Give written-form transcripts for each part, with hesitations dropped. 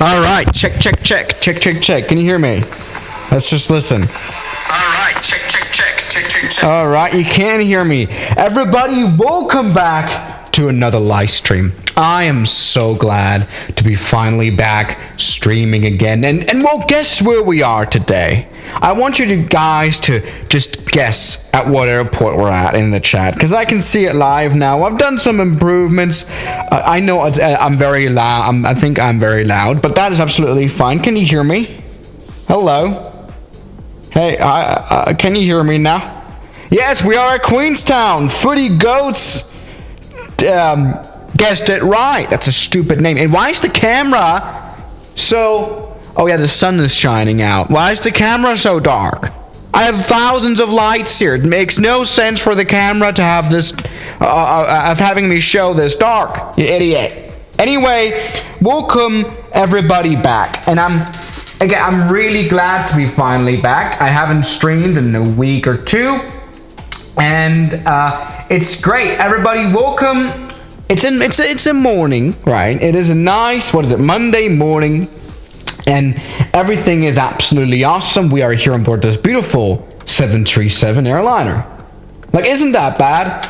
All right, check. Can you hear me? Let's just listen. All right, check. All right, you can hear me. Everybody, welcome back to another live stream. I am so glad to be finally back streaming again. And well, guess where we are today? I want you guys to just guess at what airport we're at in the chat, because I can see it live now. I've done some improvements. I know I'm very loud. I think I'm very loud, but that is absolutely fine. Can you hear me? Hello? Hey, can you hear me now? Yes, we are at Queenstown. Footy Goats. Guessed it right. That's a stupid name. And why is the camera so... Oh yeah, the sun is shining out. Why is the camera so dark? I have thousands of lights here. It makes no sense for the camera to have this... of having me show this dark. You idiot. Anyway, welcome everybody back. And I'm really glad to be finally back. I haven't streamed in a week or two. And it's great. Everybody, welcome. It's a morning, right? It is a nice, Monday morning. And everything is absolutely awesome. We are here on board this beautiful 737 airliner. Like, isn't that bad?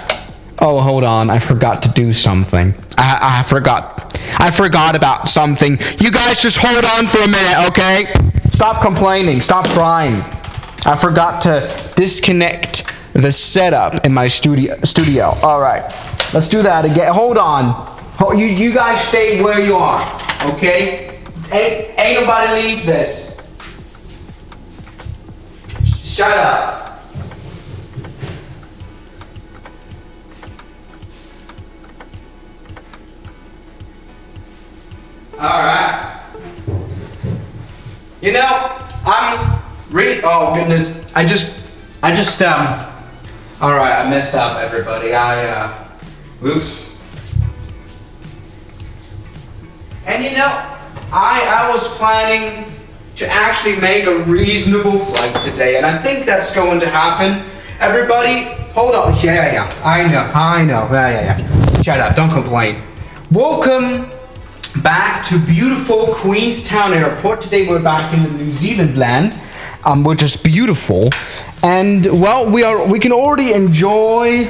Oh, hold on. I forgot to do something. I forgot about something. You guys just hold on for a minute, okay? Stop complaining. Stop crying. I forgot to disconnect the setup in my studio. All right. Let's do that again. Hold on. You guys stay where you are, okay? Ain't nobody leave this. Shut up. Alright. You know, oh goodness, I just, alright, I messed up everybody. Oops. And you know, I was planning to actually make a reasonable flight today, and I think that's going to happen. Everybody, hold on. Yeah. I know. Yeah. Shut up. Don't complain. Welcome back to beautiful Queenstown Airport. Today we're back in the New Zealand land, which is beautiful, and well, we can already enjoy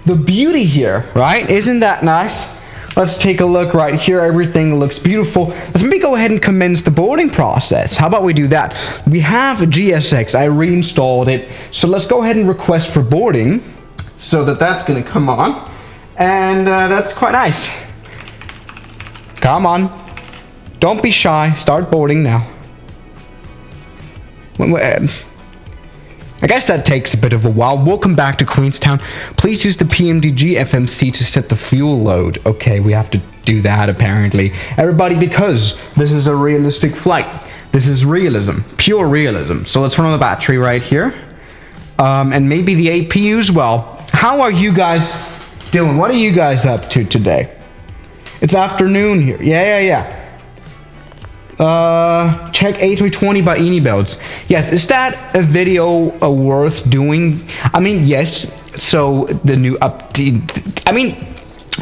the beauty here, right? Isn't that nice? Let's take a look right here. Everything looks beautiful. Let's maybe go ahead and commence the boarding process. How about we do that? We have GSX. I reinstalled it. So let's go ahead and request for boarding so that's going to come on. And that's quite nice. Come on. Don't be shy. Start boarding now. I guess that takes a bit of a while. Welcome back to Queenstown. Please use the PMDG FMC to set the fuel load. Okay, we have to do that apparently. Everybody, because this is a realistic flight. This is realism, pure realism. So let's turn on the battery right here. And maybe the APU as well. How are you guys doing? What are you guys up to today? It's afternoon here. Yeah. Check A320 by Builds. Yes, is that a video worth doing? I mean, yes. So the new update.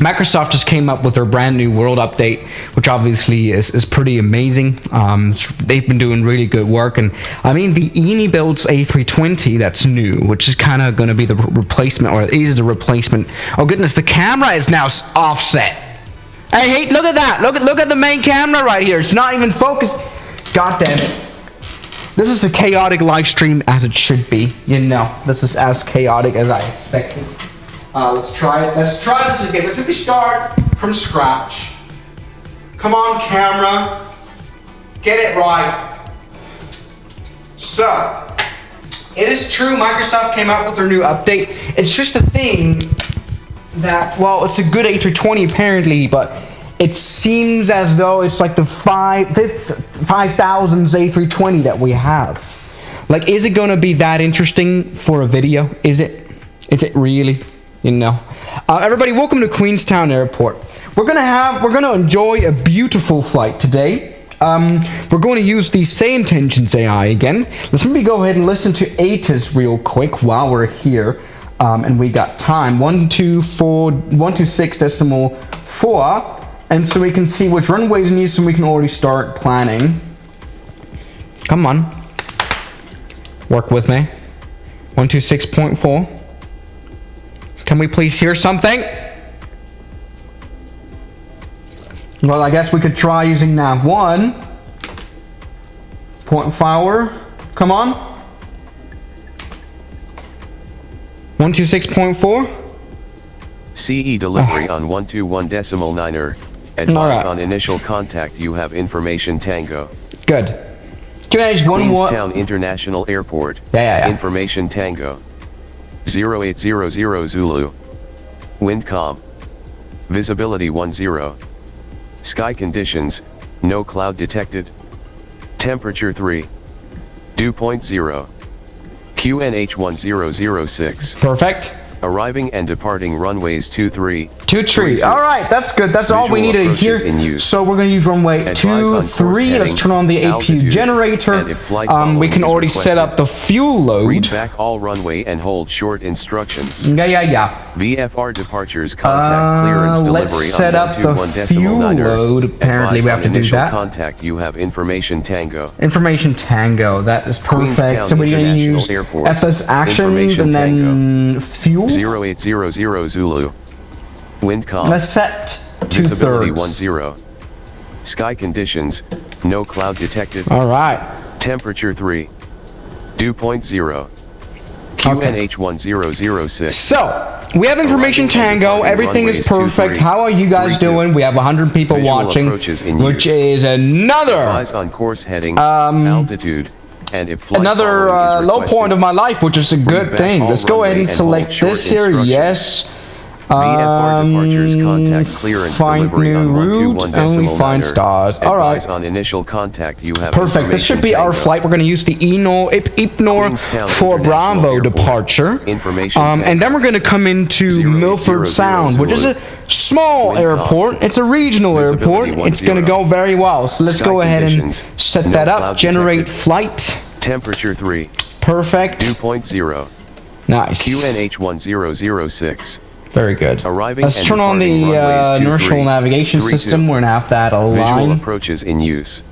Microsoft just came up with their brand new world update, which obviously is pretty amazing. They've been doing really good work, and I mean the Builds A320 that's new, which is kind of going to be the replacement, or is the replacement. Oh goodness, the camera is now offset. Hey, look at that. Look at the main camera right here. It's not even focused. God damn it. This is a chaotic live stream as it should be. You know, this is as chaotic as I expected. Let's try it. Let's try this again. Let's maybe start from scratch. Come on, camera. Get it right. So, it is true Microsoft came out with their new update. It's just a thing that, well, it's a good A320 apparently, but it seems as though it's like the 5000th A320 that we have. Like, is it going to be that interesting for a video? Is it really? You know. Everybody, welcome to Queenstown Airport. We're gonna enjoy a beautiful flight today. We're going to use the Say Intentions AI again. Let's maybe go ahead and listen to ATIS real quick while we're here. And we got time 126.4 and so we can see which runways we need, so we can already start planning. Come on. Work with me. 126.4. Can we please hear something? Well, I guess we could try using nav 1. Point follower. Come on. 126.4. CE delivery on 121.9er. Advise on initial contact. You have information Tango. Good. Queenstown International Airport. Yeah. Information Tango. 0800 Zulu. Wind calm. Visibility 10. Sky conditions, no cloud detected. Temperature 3. Dew point 0. QNH 1006. Perfect. Arriving and departing runways 23. 23. All right, that's good. That's all we needed here. So we're going to use runway 23. Let's turn on the APU generator. We can already set up the fuel load. Read back all runway and hold short instructions. Yeah. VFR departures, contact clearance delivery. Let's set up the fuel load. Apparently we have to do that. Contact. You have information Tango. Information Tango. That is perfect. So we're going to use FS actions and then fuel. 0800 Zulu. Wind calm. Let's set Visibility 2/3. 10. Sky conditions, no cloud detected. All right. Temperature 3. Dew point 0. QNH 1006. So, we have information Tango. Everything is perfect. How are you guys doing? We have 100 people watching, which is another Eyes on course heading, altitude. And if another low point of my life, which is a good thing. Let's go ahead and select this here. Yes. Find new route. Only find stars. All right. On initial contact, you have perfect. This should be our flight. We're going to use the IPNOR for Bravo departure. And then we're going to come into Milford Sound, which is a small airport. It's a regional airport. It's going to go very well. So let's go ahead and set that up. Generate flight. Temperature 3. Perfect. Dew point 0. Nice. QNH 1006. Very good. Arriving. Let's turn on the inertial navigation system. We're going to have that align. Visual approaches in use.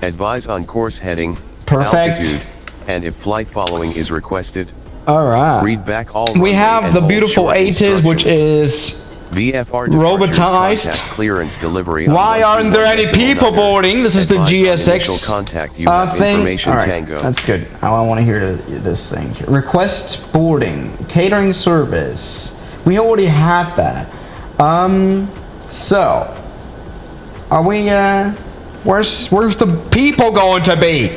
Advise on course heading. Perfect. Altitude, and if flight following is requested. All right. Read back all. We have the beautiful ATC, which is VFR robotized. Clearance delivery. Why aren't there any people boarding? This is the GSX thing. All right, that's good. I want to hear this thing here. Request boarding, catering service. We already had that. So are we? Where's the people going to be?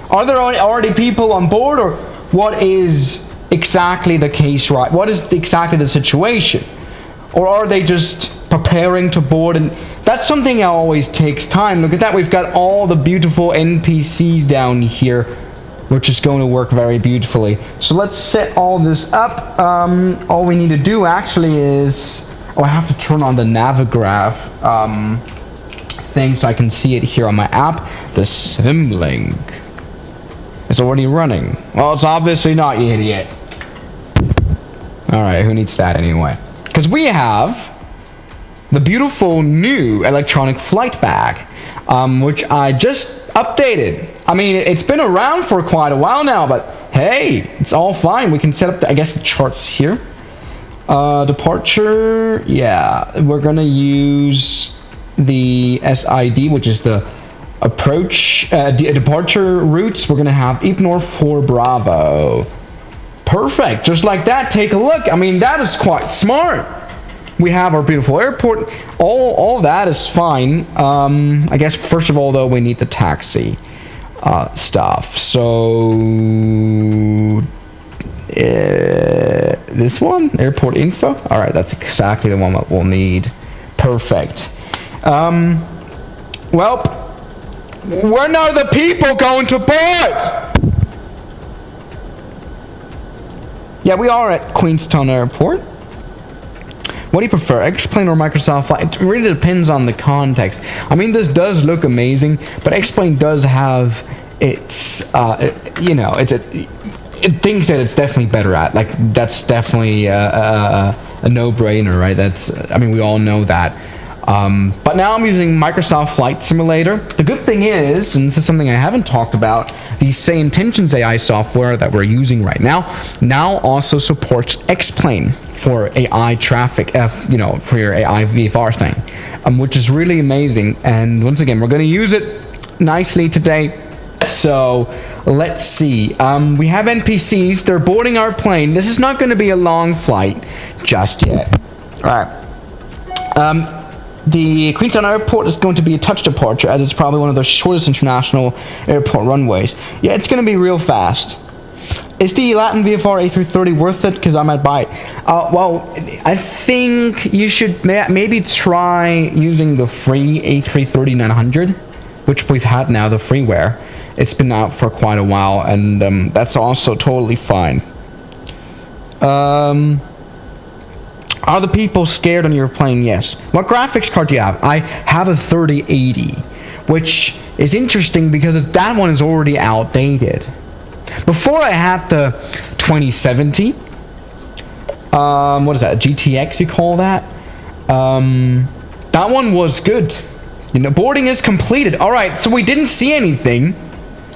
Are there already people on board, or what is exactly the case? Right? What is exactly the situation? Or are they just preparing to board? And that's something that always takes time. Look at that. We've got all the beautiful NPCs down here, which is going to work very beautifully. So let's set all this up. All we need to do actually is... Oh, I have to turn on the Navigraph thing so I can see it here on my app. The Simlink is already running. Well, it's obviously not, you idiot. Alright, who needs that anyway? Because we have the beautiful new electronic flight bag, which I just updated. I mean, it's been around for quite a while now, but hey, it's all fine. We can set up, I guess, the charts here. Departure, yeah, we're gonna use the SID, which is the approach, departure routes. We're gonna have IPNOR for Bravo. Perfect, just like that. Take a look. I mean, that is quite smart. We have our beautiful airport. All that is fine. I guess first of all, though, we need the taxi stuff. So this one, airport info. All right, that's exactly the one that we'll need. Perfect. Well, when are the people going to board? Yeah, we are at Queenstown Airport. What do you prefer, X-Plane or Microsoft Flight? It really depends on the context. I mean, this does look amazing, but X-Plane does have its, you know, it thinks that it's definitely better at. Like, that's definitely a no-brainer, right? That's, I mean, we all know that. But now I'm using Microsoft Flight Simulator. The good thing is, and this is something I haven't talked about, the Say Intentions AI software that we're using right now also supports X-Plane for AI traffic, for your AI VFR thing, which is really amazing. And once again, we're going to use it nicely today. So let's see. We have NPCs. They're boarding our plane. This is not going to be a long flight just yet. All right. The Queenstown Airport is going to be a touch departure, as it's probably one of the shortest international airport runways. Yeah, it's going to be real fast. Is the Latin VFR A330 worth it? Because I might buy it. Well, I think you should maybe try using the free A330-900, which we've had now, the freeware. It's been out for quite a while, and that's also totally fine. Are the people scared on your plane? Yes. What graphics card do you have? I have a 3080, which is interesting because that one is already outdated. Before I had the 2070, what is that, GTX you call that? That one was good. Boarding is completed. Alright, so we didn't see anything.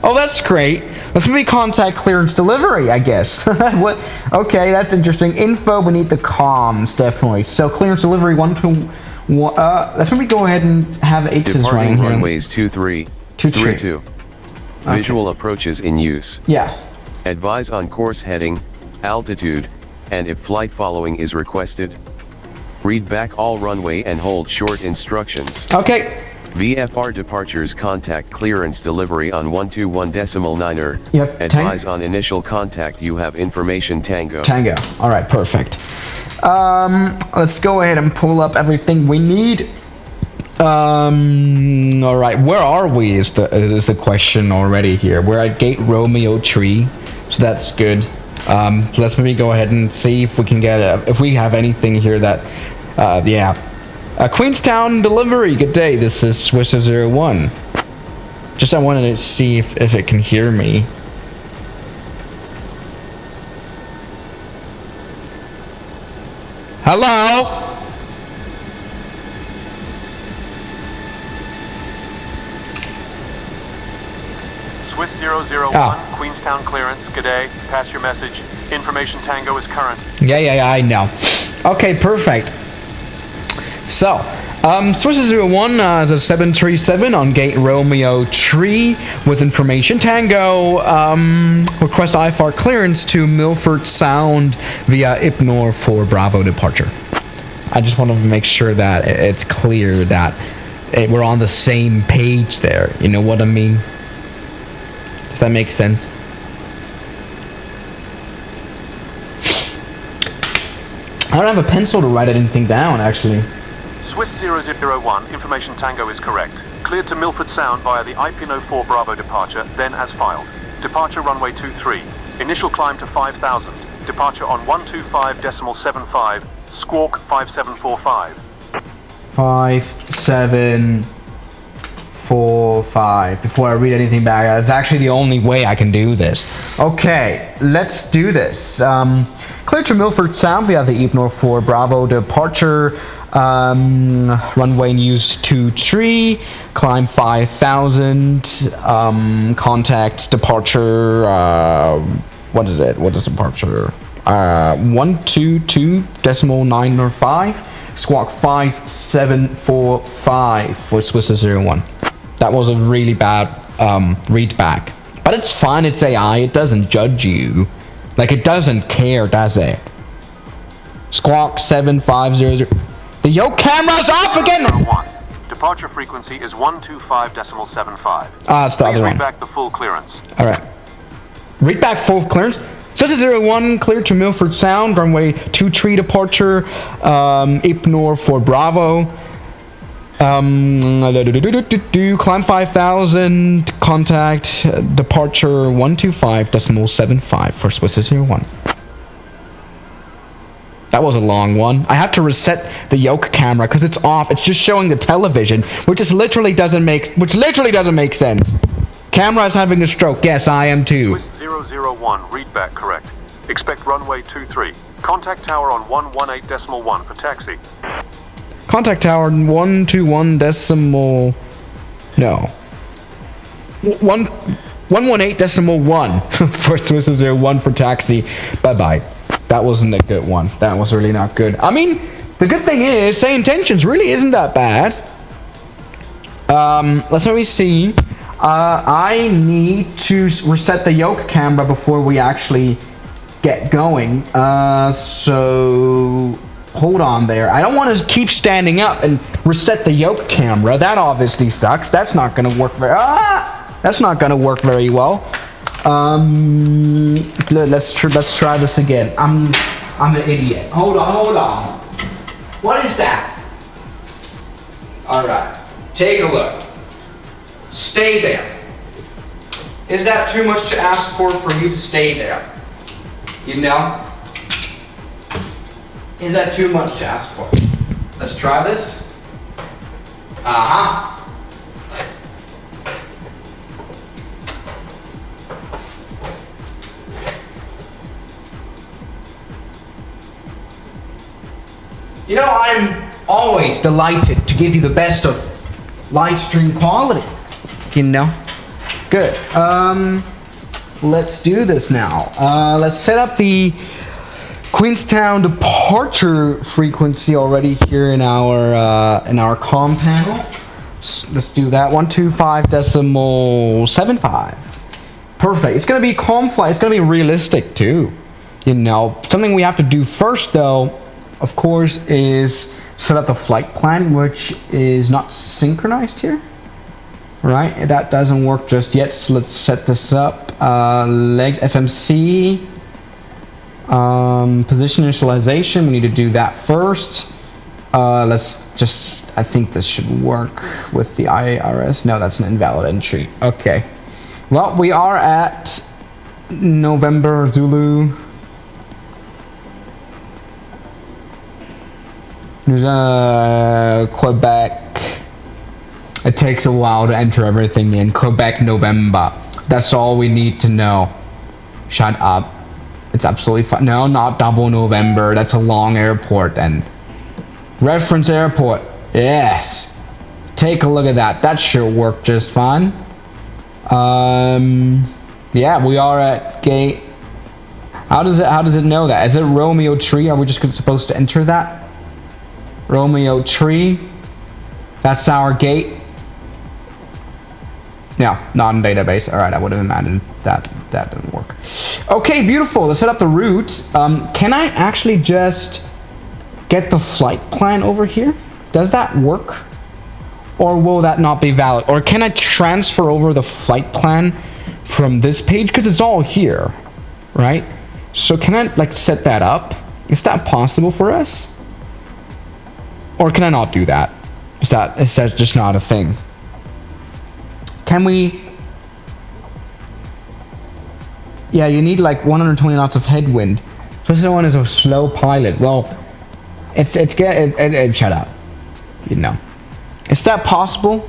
Oh, that's great. Let's maybe contact clearance delivery, I guess. What? Okay, that's interesting. Info, we need the comms, definitely. So clearance delivery 121. Let's maybe go ahead and have ATC running here. Runways 23, 32. Okay. Visual approaches in use. Yeah. Advise on course heading, altitude, and if flight following is requested. Read back all runway and hold short instructions. Okay. VFR departures, contact clearance delivery on 121.9er. Yep. Advise on initial contact, you have information Tango. Tango. All right, perfect. Let's go ahead and pull up everything we need. All right, where are we is the question already here. We're at Gate Romeo Tree, so that's good. So let's maybe go ahead and see if we can get if we have anything here that, yeah. Queenstown delivery, good day, this is Swiss01. Just I wanted to see if it can hear me. Hello? Swiss001, Queenstown clearance, good day, pass your message. Information Tango is current. Yeah, I know. Okay, perfect. So, Swiss01 is a 737 on Gate Romeo Tree with information Tango. Request IFR clearance to Milford Sound via IPNOR for Bravo departure. I just want to make sure that it's clear that we're on the same page there. You know what I mean? Does that make sense? I don't have a pencil to write anything down, actually. Swiss001, information Tango is correct. Cleared to Milford Sound via the IP04 Bravo departure, then as filed. Departure runway 23. Initial climb to 5,000. Departure on 125.75. Squawk 5745. 5745. Before I read anything back, that's actually the only way I can do this. Okay, let's do this. Clear to Milford Sound via the IP04 Bravo departure. Runway news 23, climb 5,000, contact departure, what is it? What is departure? 122.905, squawk 5745 for Swiss01. That was a really bad read back. But it's fine, it's AI, it doesn't judge you. Like, it doesn't care, does it? Squawk 7500. The yoke camera's off again! Departure frequency is 125.75. It's the other one. Read back the full clearance. Alright. Read back full clearance. Swiss01, clear to Milford Sound, runway 23 departure, IPNOR for Bravo. Climb 5,000, contact departure 125.75 for Swiss01. That was a long one. I have to reset the yoke camera because it's off. It's just showing the television, which literally doesn't make sense. Camera is having a stroke. Yes, I am too. Swiss 001, readback correct. Expect runway 23. Contact tower on 118.1 for taxi. Contact tower 121 decimal. No. 118.1 for Swiss 01 for taxi. Bye bye. That wasn't a good one. That was really not good. I mean, the good thing is, say intentions really isn't that bad. Let's let me see. I need to reset the yoke camera before we actually get going. So hold on there. I don't want to keep standing up and reset the yoke camera. That obviously sucks. That's not going to work very. That's not going to work very well. Let's try this again. I'm an idiot. Hold on. What is that? All right. Take a look. Stay there. Is that too much to ask for you to stay there? You know? Is that too much to ask for? Let's try this. Uh-huh. You know, I'm always delighted to give you the best of live stream quality. You know? Good. Let's do this now. Let's set up the Queenstown departure frequency already here in our comm panel. Let's do that. 125.75. Perfect. It's gonna be calm flight. It's gonna be realistic too. You know, something we have to do first though, of course, is set up the flight plan, which is not synchronized here. Right, that doesn't work just yet. So let's set this up. Legs FMC. Position initialization. We need to do that first. Let's just. I think this should work with the IRS. No, that's an invalid entry. Okay. Well, we are at November Zulu. There's Quebec. It takes a while to enter everything in. Quebec, November. That's all we need to know. Shut up. It's absolutely fine. No, not double November. That's a long airport then. Reference airport. Yes. Take a look at that. That should work just fine. Yeah, we are at gate. How does it know that? Is it Romeo tree? Are we just supposed to enter that? Romeo tree. That's our gate. Yeah, not in database. All right, I would have imagined that didn't work. Okay, beautiful. Let's set up the route. Can I actually just get the flight plan over here? Does that work? Or will that not be valid? Or can I transfer over the flight plan from this page? Because it's all here, right? So can I like set that up? Is that possible for us? Or can I not do that? Is that just not a thing? Can we? Yeah, you need like 120 knots of headwind. This one is a slow pilot. Well, shut up. You know, is that possible?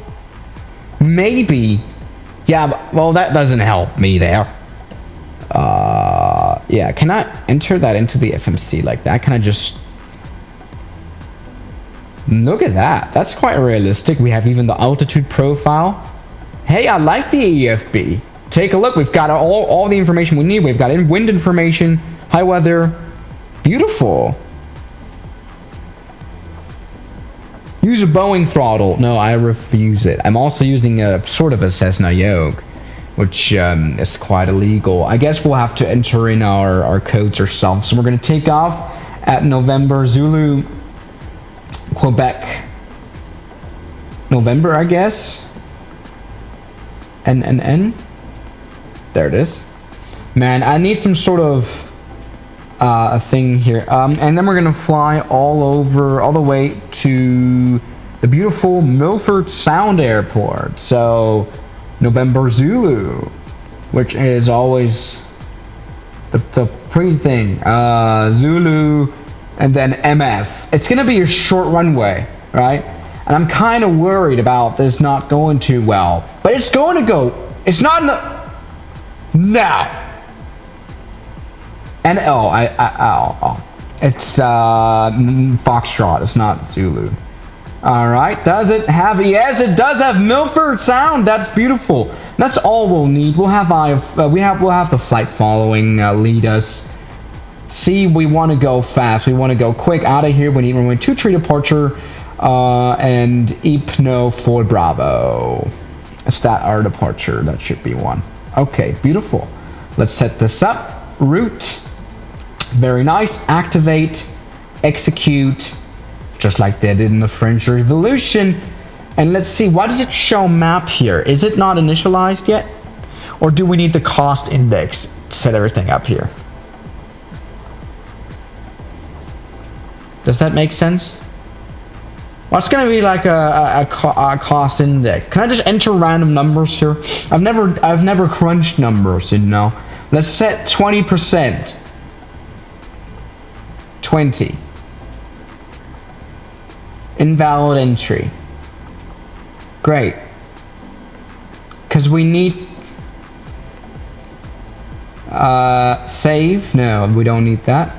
Maybe. Yeah. Well, that doesn't help me there. Yeah. Can I enter that into the FMC like that? Can I just? Look at that. That's quite realistic. We have even the altitude profile. Hey, I like the EFB. Take a look. We've got all the information we need. We've got wind information, high weather. Beautiful. Use a Boeing throttle. No, I refuse it. I'm also using a sort of a Cessna yoke, which is quite illegal. I guess we'll have to enter in our codes ourselves. So we're going to take off at November Zulu, Quebec, November, I guess. N. There it is. Man, I need some sort of a thing here. And then we're gonna fly all the way to the beautiful Milford Sound Airport. So November Zulu, which is always the pretty thing. Zulu and then MF. It's gonna be a short runway, right? And I'm kind of worried about this not going too well. But it's going to go. It's not in the... No. And it's Foxtrot. It's not Zulu. Alright, does it have... Yes, it does have Milford sound. That's beautiful. That's all we'll need. We'll have the flight following lead us. See, we want to go fast. We want to go quick out of here. We need runway 23 departure and Ipno for Bravo. Is that our departure? That should be one. Okay, beautiful. Let's set this up. Route. Very nice. Activate. Execute. Just like they did in the French Revolution. And let's see, why does it show map here? Is it not initialized yet? Or do we need the cost index to set everything up here? Does that make sense? Well, it's gonna be like a cost index. Can I just enter random numbers here? I've never crunched numbers, you know. Let's set 20%. 20. Invalid entry. Great. Because we need... save? No, we don't need that.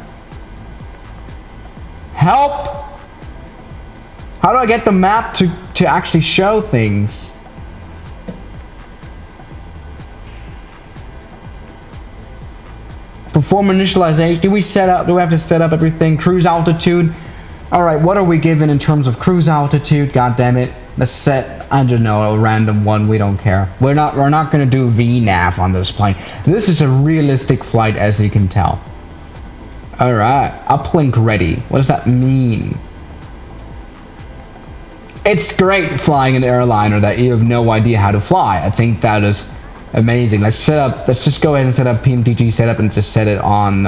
Help! How do I get the map to actually show things? Perform initialization. Do we have to set up everything? Cruise altitude. Alright, what are we given in terms of cruise altitude? God damn it. Let's set, I don't know, a random one. We don't care. We're not gonna do VNAV on this plane. This is a realistic flight, as you can tell. Alright, uplink ready. What does that mean? It's great flying an airliner that you have no idea how to fly. I think that is amazing. Let's just go ahead and set up PMTG setup and just set it on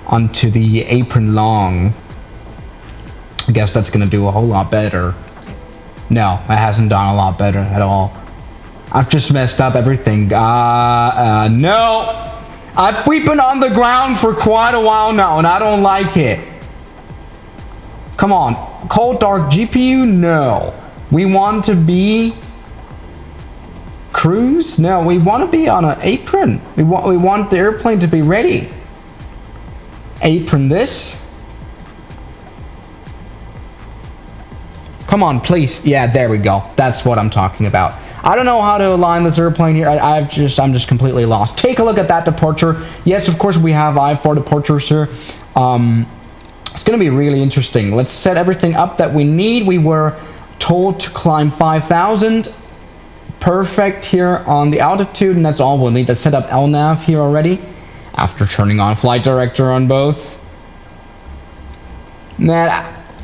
onto the apron long. I guess that's gonna do a whole lot better. No, it hasn't done a lot better at all. I've just messed up everything. No! We've been on the ground for quite a while now, and I don't like it. Come on. Cold dark GPU? No. We want to be... cruise? No, we want to be on an apron. We want the airplane to be ready. Apron this. Come on, please. Yeah, there we go. That's what I'm talking about. I don't know how to align this airplane here. I'm just completely lost. Take a look at that departure. Yes, of course, we have I-4 departures here. It's going to be really interesting. Let's set everything up that we need. We were told to climb 5,000. Perfect here on the altitude, and that's all we'll need. Let's set up LNAV here already. After turning on flight director on both. Man,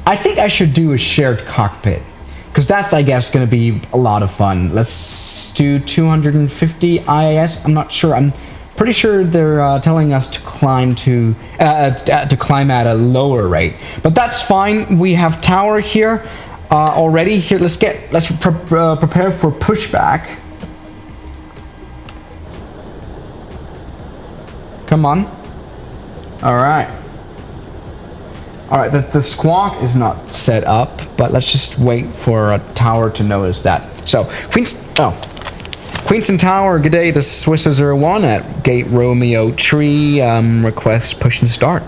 I think I should do a shared cockpit, because that's, I guess, going to be a lot of fun. Let's do 250 IAS. I'm not sure. I'm pretty sure they're telling us to climb climb at a lower rate, but that's fine. We have tower here already. Here, let's prepare for pushback. Come on. All right. Alright, the squawk is not set up, but let's just wait for a tower to notice that. So, Queenston Tower, good day, this is Swisser01 at Gate Romeo Tree, request push and start.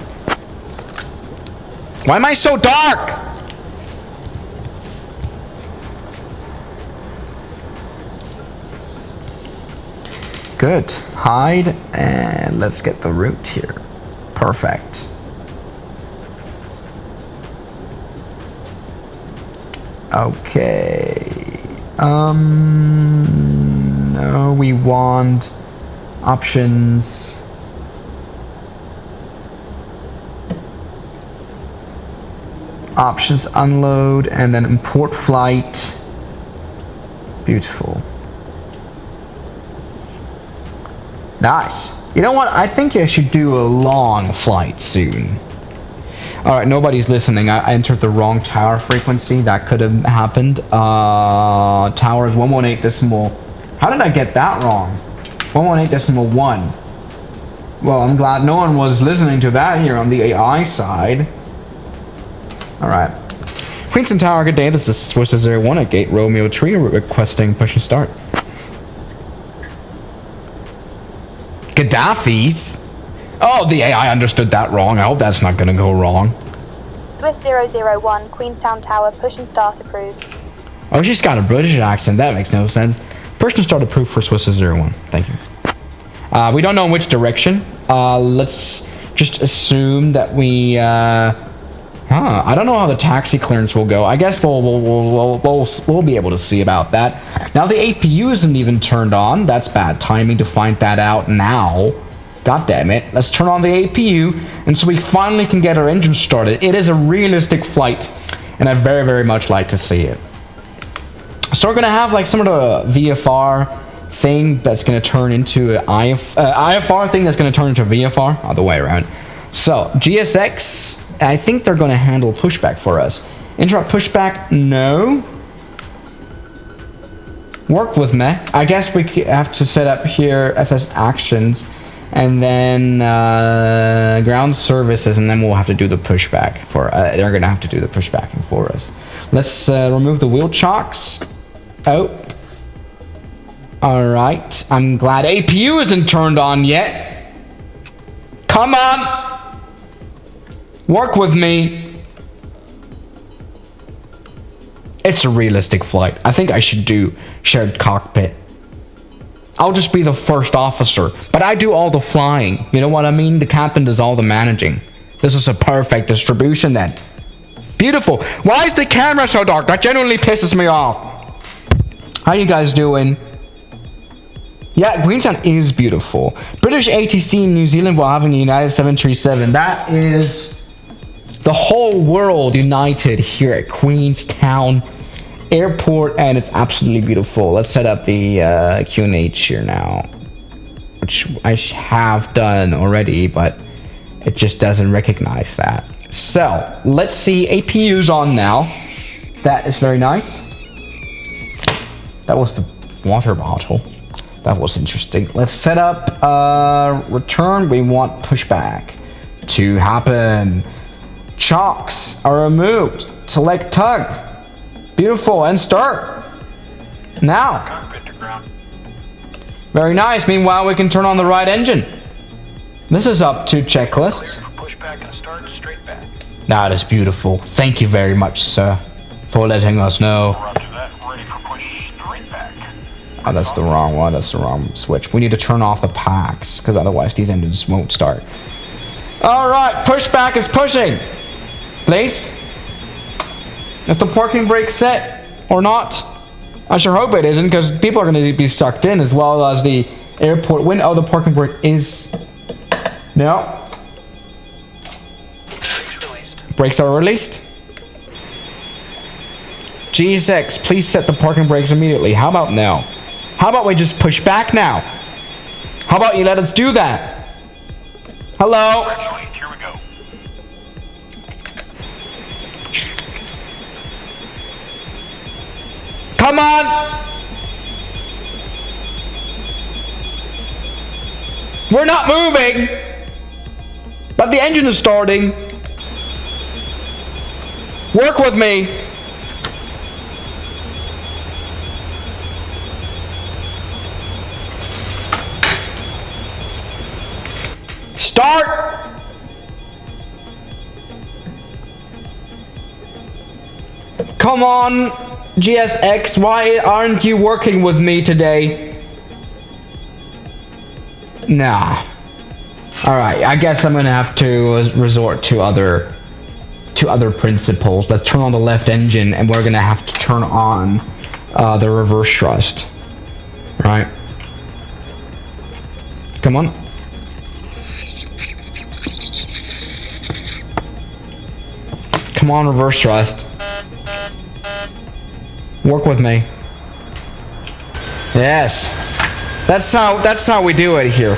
Why am I so dark? Good, hide, and let's get the route here. Perfect. Okay. No, we want options. Options unload and then import flight. Beautiful. Nice. You know what? I think I should do a long flight soon. Alright, nobody's listening. I entered the wrong tower frequency. That could have happened. Tower is 118 decimal. How did I get that wrong? 118.1. Well, I'm glad no one was listening to that here on the AI side. Alright. Queenston Tower, good day. This is Swisser01 at Gate Romeo Tree requesting push and start. Gaddafi's? Oh, the AI understood that wrong. I hope that's not gonna go wrong. Swiss 001, Queenstown Tower, push and start approved. Oh, she's got a British accent. That makes no sense. Push and start approved for Swiss 01. Thank you. We don't know in which direction. Let's just assume that we... I don't know how the taxi clearance will go. I guess we'll be able to see about that. Now the APU isn't even turned on. That's bad timing to find that out now. God damn it. Let's turn on the APU, and so we finally can get our engine started. It is a realistic flight, and I very, very much like to see it. So we're gonna have like some of the VFR thing that's gonna turn into an IFR thing that's gonna turn into VFR, other way around. So GSX. I think they're going to handle pushback for us. Interrupt pushback, no. Work with me. I guess we have to set up here FS actions, and then ground services, and then we'll have to do the pushback for. They're going to have to do the pushbacking for us. Let's remove the wheel chocks. Oh. All right. I'm glad APU isn't turned on yet. Come on. Work with me. It's a realistic flight. I think I should do shared cockpit. I'll just be the first officer, but I do all the flying. You know what I mean? The captain does all the managing. This is a perfect distribution then. Beautiful. Why is the camera so dark? That genuinely pisses me off. How you guys doing? Yeah, Queenstown is beautiful. British ATC in New Zealand while having a United 737. That is... the whole world united here at Queenstown Airport, and it's absolutely beautiful. Let's set up the QNH here now, which I have done already, but it just doesn't recognize that. So let's see, APU's on now. That is very nice. That was the water bottle. That was interesting. Let's set up return. We want pushback to happen. Chocks are removed. Select tug. Beautiful, and start. Now. Very nice. Meanwhile, we can turn on the right engine. This is up to checklists. Pushback and start straight back. That is beautiful. Thank you very much, sir, for letting us know. Roger that. Ready for push straight back. Oh, that's the wrong one. That's the wrong switch. We need to turn off the packs, because otherwise these engines won't start. All right, pushback is pushing. Please? Is the parking brake set or not? I sure hope it isn't, because people are going to be sucked in, as well as the airport wind. Oh, the parking brake is... no. Brakes are released. GSX, please set the parking brakes immediately. How about now? How about we just push back now? How about you let us do that? Hello? Here we go. Come on! We're not moving! But the engine is starting. Work with me. Start! Come on, GSX, why aren't you working with me today? Nah. Alright, I guess I'm gonna have to resort to other principles. Let's turn on the left engine, and we're gonna have to turn on the reverse thrust. Right? Come on. Come on, reverse thrust. Work with me. Yes. That's how we do it here.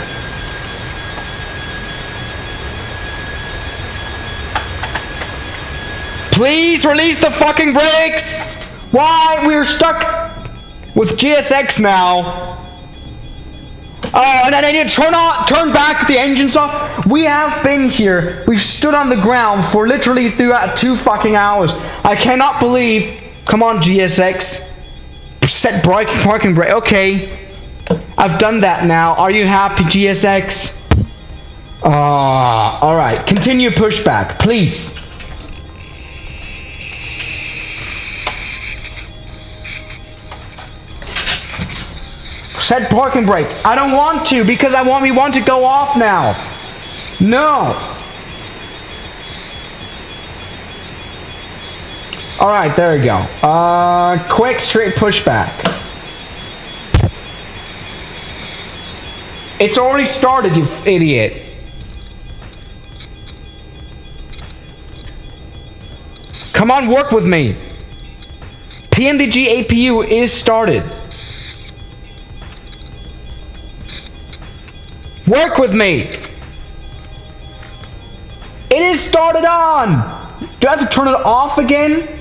Please release the fucking brakes! Why? We're stuck with GSX now. Oh, and then I need to turn back the engines off. We have been here. We've stood on the ground for literally throughout 2 fucking hours. I cannot believe. Come on, GSX. Set parking brake. Okay. I've done that now. Are you happy, GSX? Alright. Continue pushback, please. Set parking brake. I don't want to because we want to go off now. No. All right, there we go. Quick straight pushback. It's already started, you idiot. Come on, work with me. PMDG APU is started. Work with me. It is started on. Do I have to turn it off again?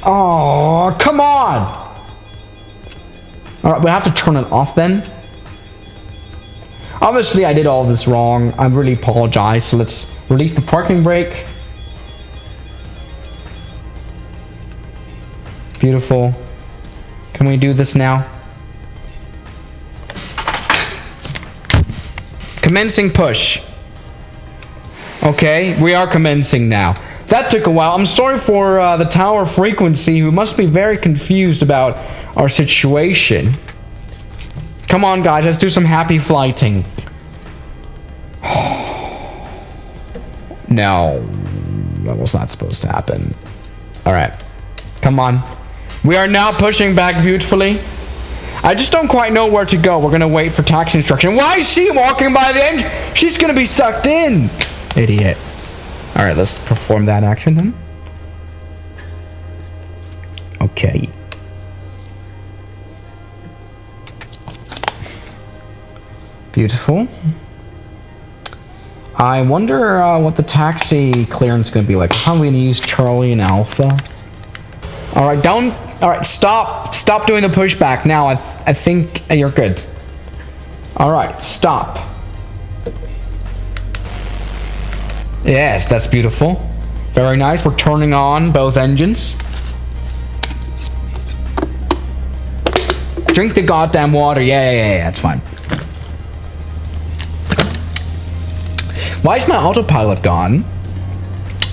Oh, come on. All right, we have to turn it off then. Obviously, I did all this wrong. I really apologize. So let's release the parking brake. Beautiful. Can we do this now? Commencing push. Okay, we are commencing now. That took a while. I'm sorry for the tower frequency, who must be very confused about our situation. Come on, guys, let's do some happy flighting. No, that was not supposed to happen. All right, come on. We are now pushing back beautifully. I just don't quite know where to go. We're gonna wait for taxi instruction. Why is she walking by the engine? She's gonna be sucked in. Idiot. All right, let's perform that action then. Okay. Beautiful. I wonder what the taxi clearance is gonna be like. How are we gonna use Charlie and Alpha? All right, don't. All right, stop doing the pushback now. I think you're good. All right, stop. Yes, that's beautiful. Very nice. We're turning on both engines. Drink the goddamn water. Yeah, that's fine. Why is my autopilot gone?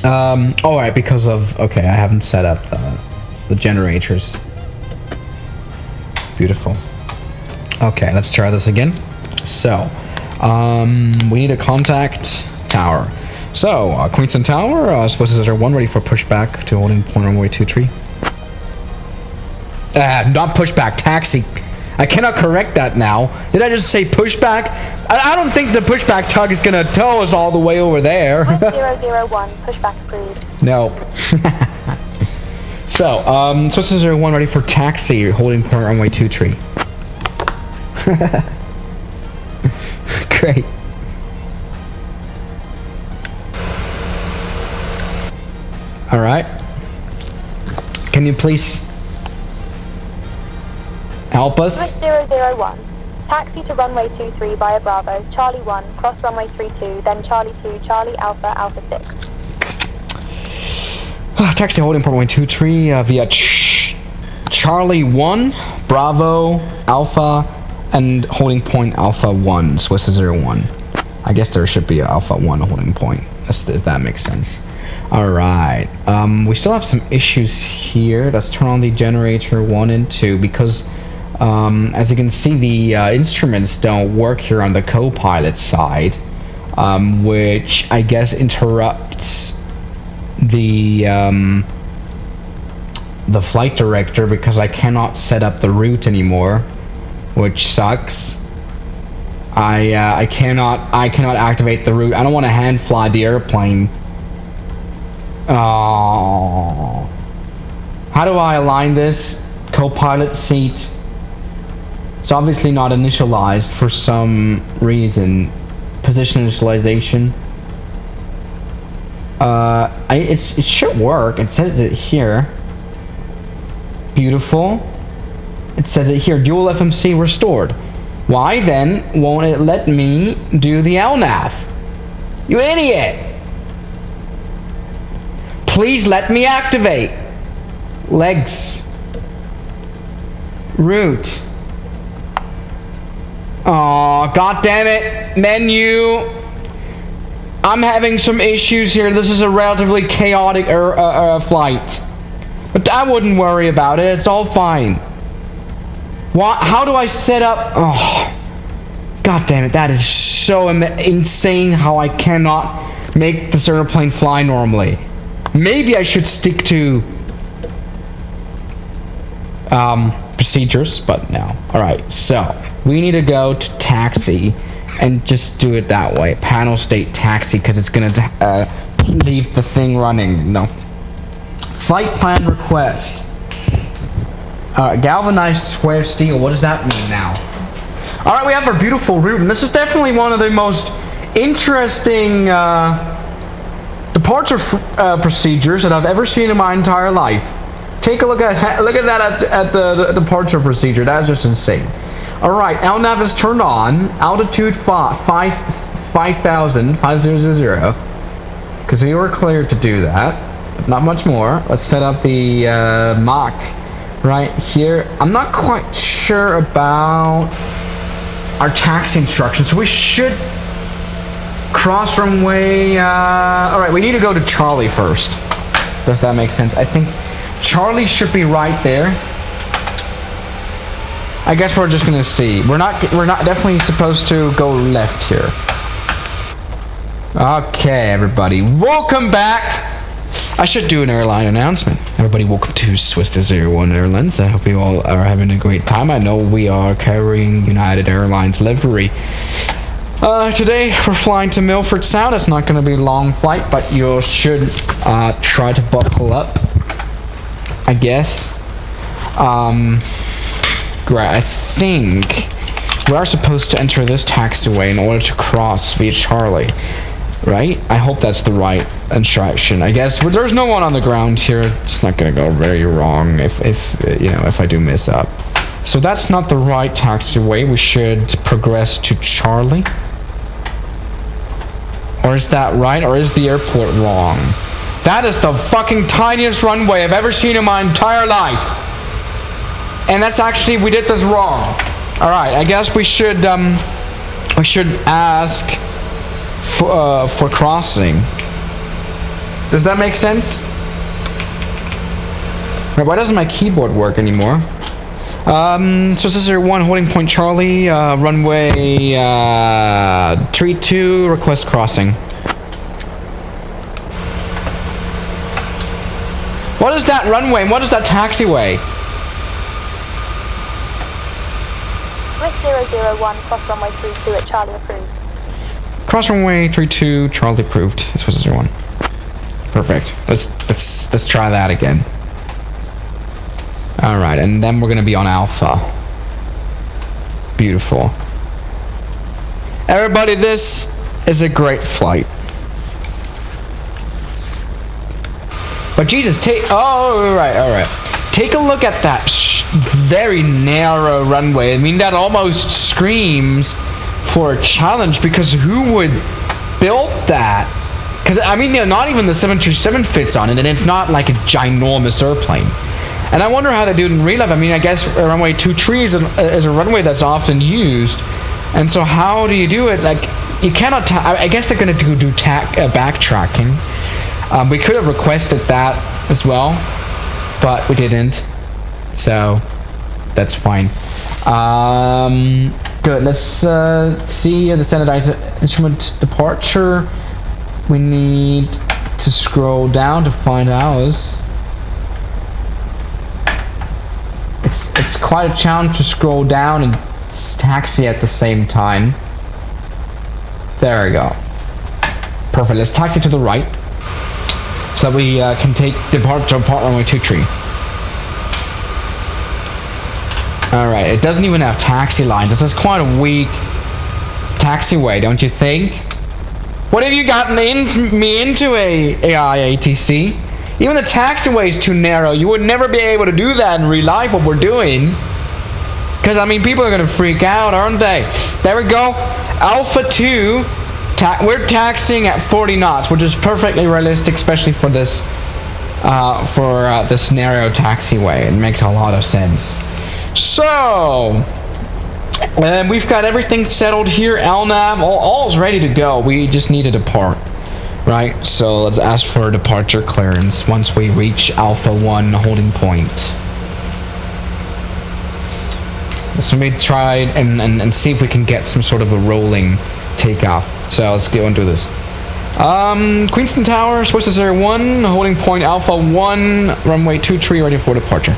All right, because of, okay, I haven't set up the generators. Beautiful. Okay, let's try this again. So, we need a contact tower. So, Queenston Tower, Swiss 1 ready for pushback to holding point runway 23. Not pushback, taxi. I cannot correct that now. Did I just say pushback? I don't think the pushback tug is gonna tow us all the way over there. 001, pushback approved. No. So, Swiss 1 ready for taxi, holding point runway 23. Great. All right. Can you please help us? 001. Taxi to runway 23 via Bravo, Charlie 1, cross runway 32, then Charlie 2, Charlie Alpha, Alpha 6. Taxi holding point runway 23 via Charlie 1, Bravo, Alpha, and holding point Alpha 1, Swiss 01. I guess there should be an Alpha 1 holding point, if that makes sense. Alright, we still have some issues here. Let's turn on the generator 1 and 2 because as you can see, the instruments don't work here on the co-pilot side, which I guess interrupts the flight director because I cannot set up the route anymore, which sucks. I cannot activate the route. I don't want to hand fly the airplane. Oh, how do I align this? Co-pilot seat. It's obviously not initialized for some reason. Position initialization. It should work. It says it here. Beautiful. It says it here. Dual FMC restored. Why then won't it let me do the LNAV? You idiot! Please let me activate. Legs. Route. Oh, god damn it. Menu. I'm having some issues here. This is a relatively chaotic flight. But I wouldn't worry about it. It's all fine. How do I set up? Oh, god damn it! That is so insane. How I cannot make this airplane fly normally. Maybe I should stick to procedures, but no. All right, so we need to go to taxi and just do it that way. Panel state taxi, because it's gonna leave the thing running. No. Flight plan request. Galvanized square steel. What does that mean now? All right, we have our beautiful route, and this is definitely one of the most interesting departure procedures that I've ever seen in my entire life. Take a look at that at the departure procedure. That's just insane. All right, LNAV is turned on. Altitude 5,000, because we were cleared to do that. Not much more. Let's set up the Mach right here. I'm not quite sure about our taxi instructions, so we should cross runway. All right, we need to go to Charlie first. Does that make sense? I think Charlie should be right there. I guess we're just gonna see. We're not definitely supposed to go left here. Okay, everybody, welcome back. I should do an airline announcement. Everybody, welcome to Swiss 01 Airlines. I hope you all are having a great time. I know we are carrying United Airlines livery. Today we're flying to Milford Sound. It's not going to be a long flight, but you should try to buckle up, I guess. Great. I think we are supposed to enter this taxiway in order to cross via Charlie, right? I hope that's the right instruction. I guess there's no one on the ground here. It's not going to go very wrong if I do mess up. So that's not the right taxiway. We should progress to Charlie. Or is that right? Or is the airport wrong? That is the fucking tiniest runway I've ever seen in my entire life. And that's actually, we did this wrong. Alright, I guess we should ask for crossing. Does that make sense? Right, why doesn't my keyboard work anymore? So this is your 1 holding point Charlie, runway 32, request crossing. What is that runway and what is that taxiway? Swiss 001, cross runway 32 at Charlie approved. Cross runway 32, Charlie approved. This was 01. Perfect. Let's try that again. All right, and then we're gonna be on Alpha. Beautiful. Everybody, this is a great flight. But Jesus, all right. Take a look at that very narrow runway. I mean, that almost screams for a challenge, because who would build that? Because I mean, not even the 737 fits on it, and it's not like a ginormous airplane. And I wonder how they do it in real life. I mean, I guess runway 23 is a runway that's often used. And so how do you do it? Like, you cannot... I guess they're going to do backtracking. We could have requested that as well, but we didn't. So, that's fine. Good. Let's see the standardized instrument departure. We need to scroll down to find ours. It's quite a challenge to scroll down and taxi at the same time. There we go. Perfect. Let's taxi to the right, so that we can take depart runway 23. Alright, it doesn't even have taxi lines. This is quite a weak taxiway, don't you think? What have you gotten me into, AI ATC? Even the taxiway is too narrow. You would never be able to do that in real life, what we're doing. Because, I mean, people are going to freak out, aren't they? There we go. Alpha 2. We're taxiing at 40 knots, which is perfectly realistic, especially for this this narrow taxiway. It makes a lot of sense. So, we've got everything settled here. LNAV, all's ready to go. We just need to depart. Right, so let's ask for departure clearance once we reach Alpha 1 holding point. So let me try and see if we can get some sort of a rolling takeoff. So let's go and do this. Queenston Tower, Swiss 01, holding point Alpha 1, runway 23, ready for departure.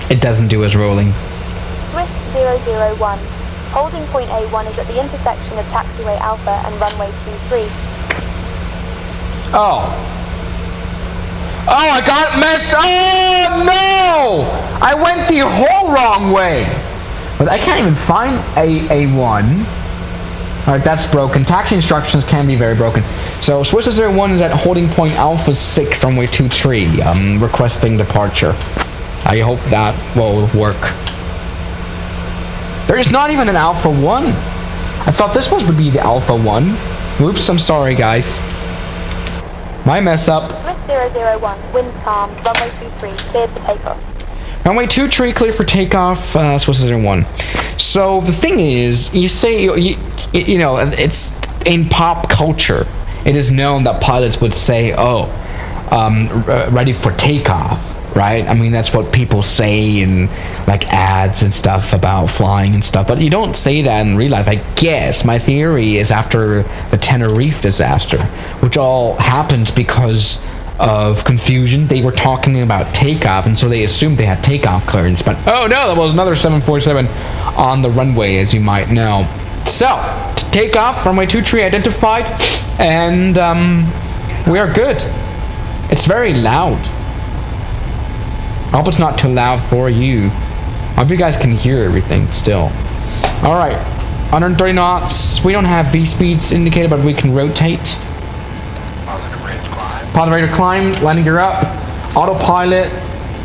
It doesn't do as rolling. Swiss 001. Holding point A1 is at the intersection of taxiway Alpha and runway 23. Oh, I got messed. Oh no! I went the whole wrong way. But I can't even find A1. Alright, that's broken. Taxi instructions can be very broken. So Swiss 01 is at holding point Alpha 6, runway 23, requesting departure. I hope that will work. There is not even an Alpha 1. I thought this was would be the Alpha 1. Oops, I'm sorry, guys. My mess up. Swiss 001, wind calm, runway 23, cleared for takeoff. Runway 23, clear for takeoff, Swiss 01. So the thing is, you say, you know, it's in pop culture, it is known that pilots would say, oh, ready for takeoff. Right? I mean, that's what people say in like ads and stuff about flying and stuff, but you don't say that in real life. I guess my theory is after the Tenerife disaster, which all happened because of confusion. They were talking about takeoff, and so they assumed they had takeoff clearance, but oh no, that was another 747 on the runway, as you might know. So, takeoff, runway 23 identified, and we are good. It's very loud. I hope it's not too loud for you. I hope you guys can hear everything still. Alright, 130 knots. We don't have V-speeds indicated, but we can rotate. Positive rate of climb. Positive rate of climb, landing gear up. Autopilot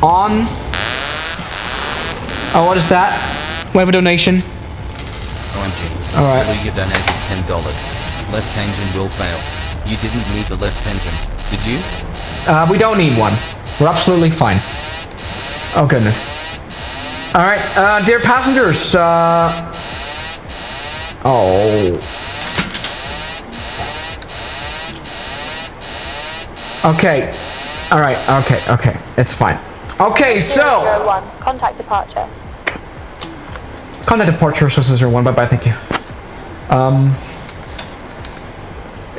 on. Oh, what is that? We have a donation. Alright. You donated $10. Left engine will fail. You didn't need the left engine, did you? We don't need one. We're absolutely fine. Oh goodness. Alright, dear passengers, okay. Alright, okay. It's fine. Okay, so 001, contact departure. Contact departure, Swiss 01, bye-bye, thank you.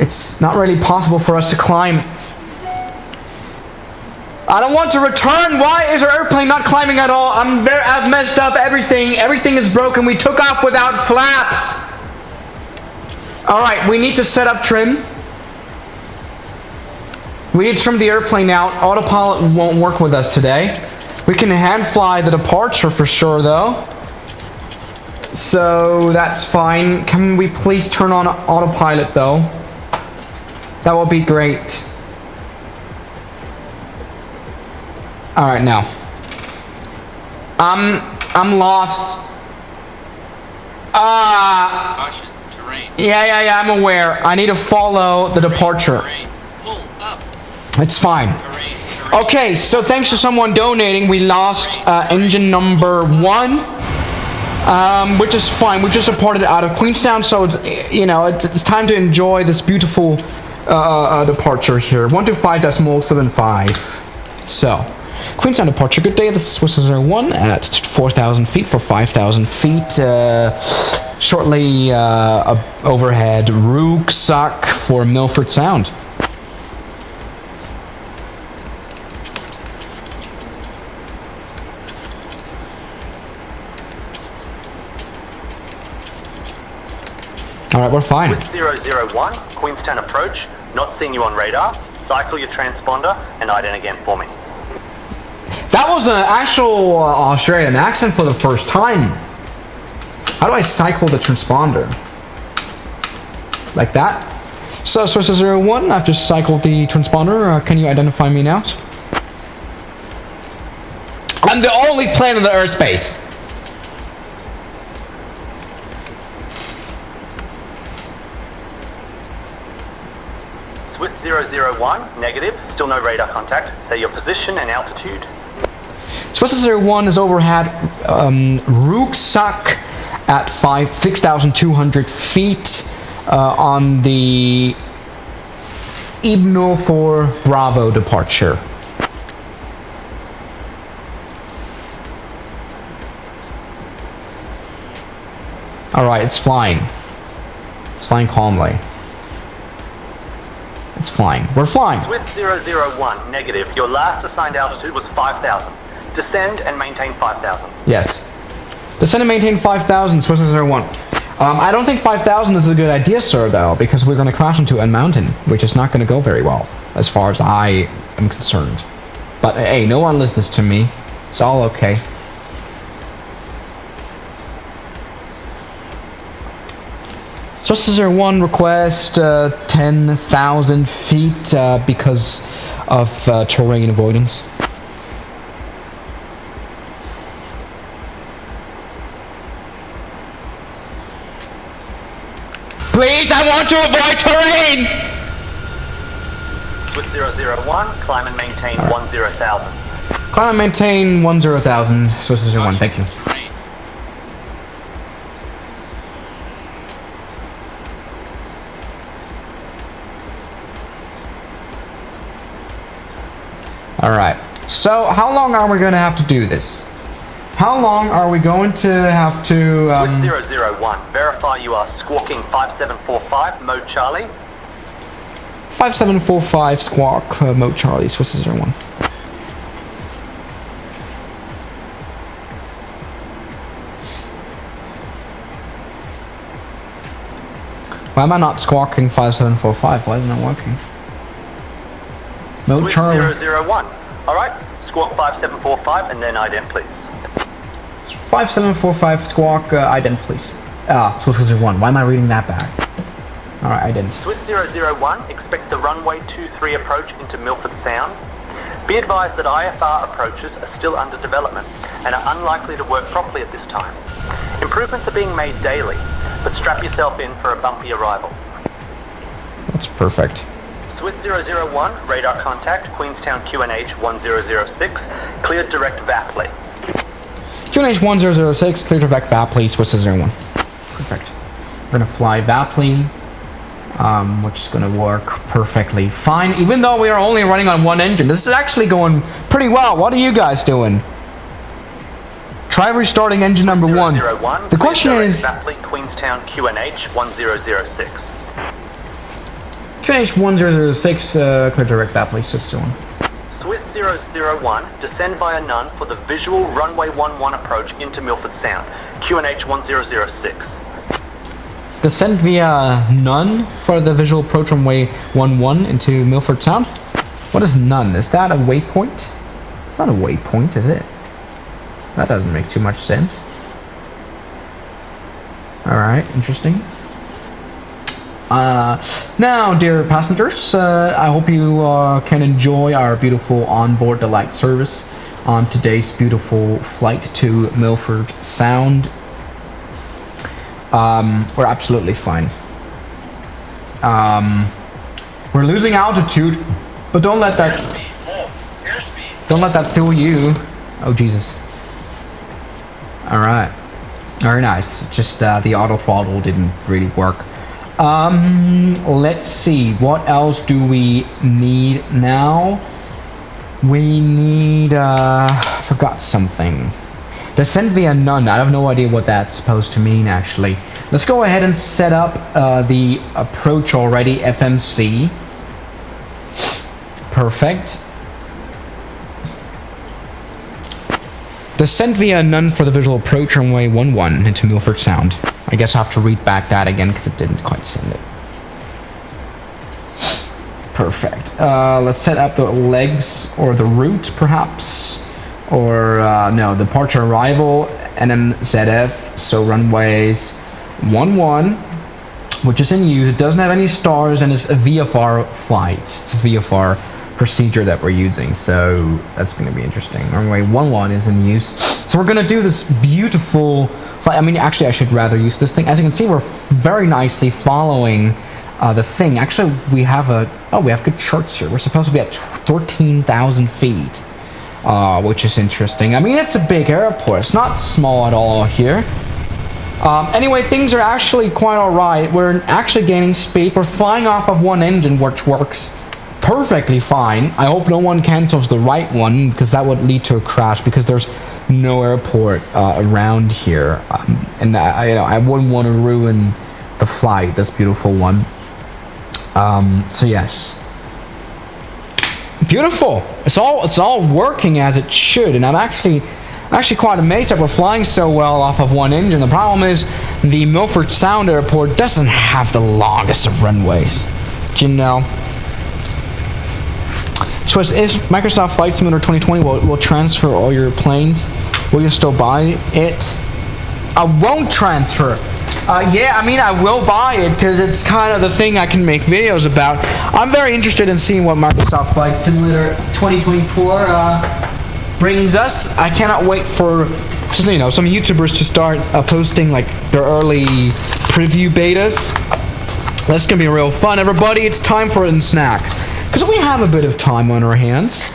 It's not really possible for us to climb. I don't want to return. Why is our airplane not climbing at all? I've messed up everything. Everything is broken. We took off without flaps. Alright, we need to set up trim. We need to trim the airplane out. Autopilot won't work with us today. We can hand fly the departure for sure though. So that's fine. Can we please turn on autopilot though? That would be great. Alright, now. I'm lost. Yeah, I'm aware. I need to follow the departure. It's fine. Okay, so thanks to someone donating, we lost engine number 1. Which is fine. We just departed out of Queenstown, so it's, you know, it's time to enjoy this beautiful departure here. 125.75. So, Queenstown departure. Good day. This is Swiss 01 at 4,000 feet for 5,000 feet. Shortly overhead rucksack for Milford Sound. Alright, we're fine. With 001, Queenstown approach, not seeing you on radar, cycle your transponder and ident again for me. That was an actual Australian accent for the first time. How do I cycle the transponder? Like that? So, Swiss 01, I've just cycled the transponder. Can you identify me now? I'm the only plane in the airspace. Swiss 001, negative, still no radar contact. Say your position and altitude. Swiss 01 is overhead rucksack at 6,200 feet on the Emil for Bravo departure. Alright, it's flying. It's flying calmly. It's flying. We're flying. Swiss 001, negative. Your last assigned altitude was 5,000. Descend and maintain 5,000. Yes. Descend and maintain 5,000, Swiss 01. I don't think 5,000 is a good idea, sir, though, because we're going to crash into a mountain, which is not going to go very well, as far as I am concerned. But, hey, no one listens to me. It's all okay. Swiss 01 request 10,000 feet because of terrain avoidance. Please, I want to avoid terrain! Swiss 001, climb and maintain 10,000. Climb and maintain 10,000, Swiss 01, thank you. Alright, so how long are we going to have to do this? How long are we going to have to... Swiss 001, verify you are squawking 5745, mode Charlie. 5745 squawk, mode Charlie, Swiss 01. Why am I not squawking 5745? Why isn't it working? Mode Swiss Charlie. 001, alright, squawk 5745 and then ident please. 5745 squawk, ident please. Swiss 01, why am I reading that back? Alright, ident. Swiss 001, expect the runway 23 approach into Milford Sound. Be advised that IFR approaches are still under development and are unlikely to work properly at this time. Improvements are being made daily, but strap yourself in for a bumpy arrival. That's perfect. Swiss 001, radar contact, Queenstown QNH 1006, cleared direct VAPLE. QNH 1006, clear direct VAPLE, Swiss 01. Perfect. We're gonna fly VAPLE, which is gonna work perfectly fine, even though we are only running on one engine. This is actually going pretty well. What are you guys doing? Try restarting engine number 1. The question is... VAPLE, Queenstown QNH 1006. QNH 1006, clear direct VAPLE, Swiss 01. Swiss 001, descend via none for the visual runway 11 approach into Milford Sound. QNH 1006. Descend via none for the visual approach runway 11 into Milford Sound? What is none? Is that a waypoint? It's not a waypoint, is it? That doesn't make too much sense. Alright, interesting. Now, dear passengers, I hope you can enjoy our beautiful onboard delight service on today's beautiful flight to Milford Sound. We're absolutely fine. We're losing altitude, but don't let that fool you. Oh Jesus. Alright. Very nice. Just the auto throttle didn't really work. Let's see, what else do we need now? We need, forgot something. Descend via none. I have no idea what that's supposed to mean, actually. Let's go ahead and set up the approach already, FMC. Perfect. Descend via none for the visual approach runway 11 into Milford Sound. I guess I have to read back that again because it didn't quite send it. Perfect. Let's set up the legs or the route, perhaps. Or, no, departure arrival, NMZF, so runways 11, which is in use. It doesn't have any stars, and it's a VFR flight. It's a VFR procedure that we're using, so that's going to be interesting. Runway 11 is in use. So we're going to do this beautiful flight. I mean, actually, I should rather use this thing. As you can see, we're very nicely following the thing. Actually, we have we have good charts here. We're supposed to be at 13,000 feet. Which is interesting. I mean, it's a big airport. It's not small at all here. Anyway, things are actually quite alright. We're actually gaining speed. We're flying off of one engine, which works perfectly fine. I hope no one cancels the right one, because that would lead to a crash, because there's no airport around here, and I wouldn't want to ruin the flight, this beautiful one. So yes, beautiful. It's all working as it should, and I'm actually quite amazed that we're flying so well off of one engine. The problem is the Milford Sound Airport doesn't have the longest of runways. Do you know? So if Microsoft Flight Simulator 2020 will transfer all your planes, will you still buy it? I won't transfer. Yeah, I mean, I will buy it because it's kind of the thing I can make videos about. I'm very interested in seeing what Microsoft Flight Simulator 2024 brings us. I cannot wait for some YouTubers to start posting like their early preview betas. That's gonna be real fun, everybody. It's time for a snack because we have a bit of time on our hands,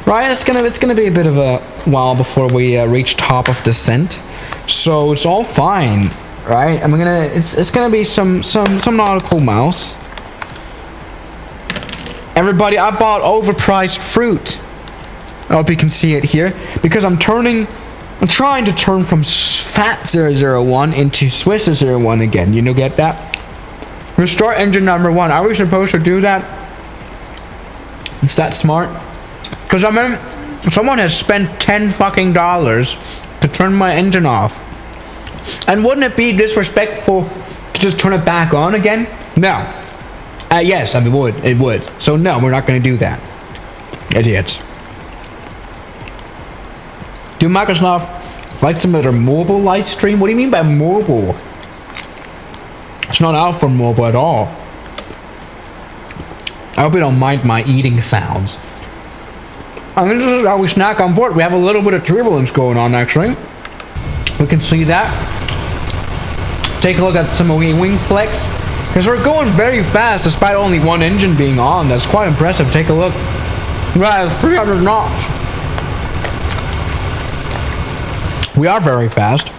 right? It's gonna be a bit of a while before we reach top of descent, so it's all fine, right? It's gonna be some nautical mouse. Everybody, I bought overpriced fruit. I hope you can see it here because I'm trying to turn from Fat 001 into Swiss 01 again. You know, get that? Restore engine number 1. Are we supposed to do that? Is that smart? Because I mean, someone has spent $10 fucking to turn my engine off. And wouldn't it be disrespectful to just turn it back on again? No. Yes, I mean, it would. So no, we're not going to do that. Idiots. Do Microsoft Flight Simulator mobile live stream? What do you mean by mobile? It's not out for mobile at all. I hope you don't mind my eating sounds. And this is how we snack on board. We have a little bit of turbulence going on, actually. We can see that. Take a look at some wing flex. Because we're going very fast despite only one engine being on. That's quite impressive. Take a look. Right, 300 knots. We are very fast.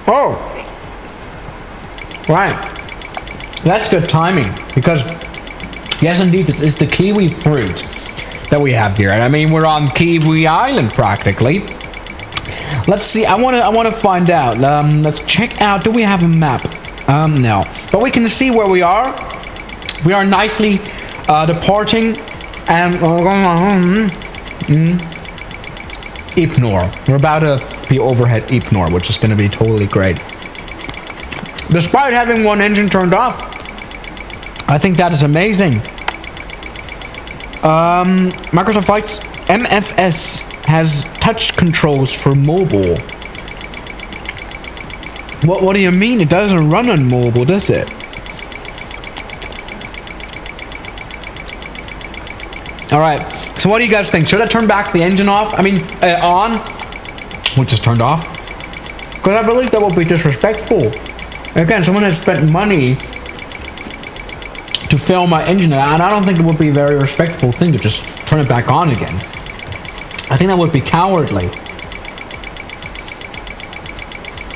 Oh! Right. That's good timing. Because, yes indeed, it's the kiwi fruit that we have here. And I mean, we're on Kiwi Island practically. Let's see, I wanna find out. Let's check out, do we have a map? No. But we can see where we are. We are nicely departing and Ypnor. We're about to be overhead Ypnor, which is gonna be totally great. Despite having one engine turned off, I think that is amazing. Microsoft Flight's MFS has touch controls for mobile. What do you mean? It doesn't run on mobile, does it? Alright, so what do you guys think? Should I turn back the engine off? I mean, on? Which is turned off? Because I believe that would be disrespectful. Again, someone has spent money to film my engine, and I don't think it would be a very respectful thing to just turn it back on again. I think that would be cowardly.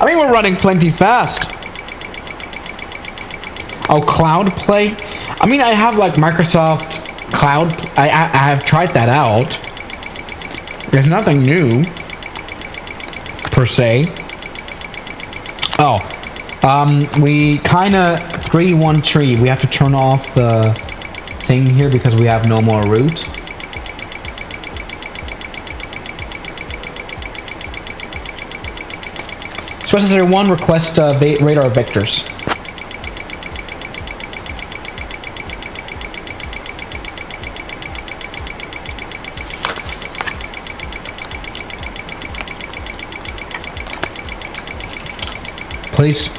I mean, we're running plenty fast. Oh, Cloud Play? I mean, I have like Microsoft Cloud. I have tried that out. There's nothing new, per se. Oh, we kind of 313. We have to turn off the thing here because we have no more route. Specifier 1 request radar vectors. Please.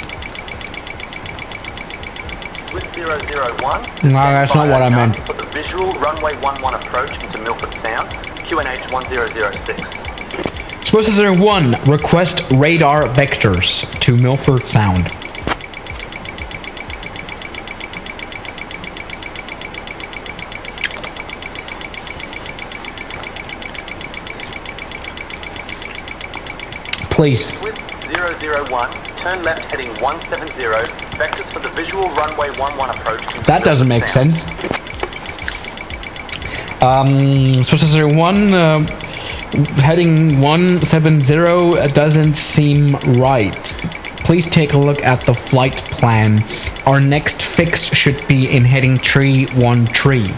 Swiss 001. No, that's not what I meant. For the visual runway 11 approach into Milford Sound, QNH 1006. Specifier 1 request radar vectors to Milford Sound. Please. Swiss 001, turn left heading 170, vectors for the visual runway 11 approach. That doesn't make sense. Source 01, heading 170 doesn't seem right. Please take a look at the flight plan. Our next fix should be in heading 313.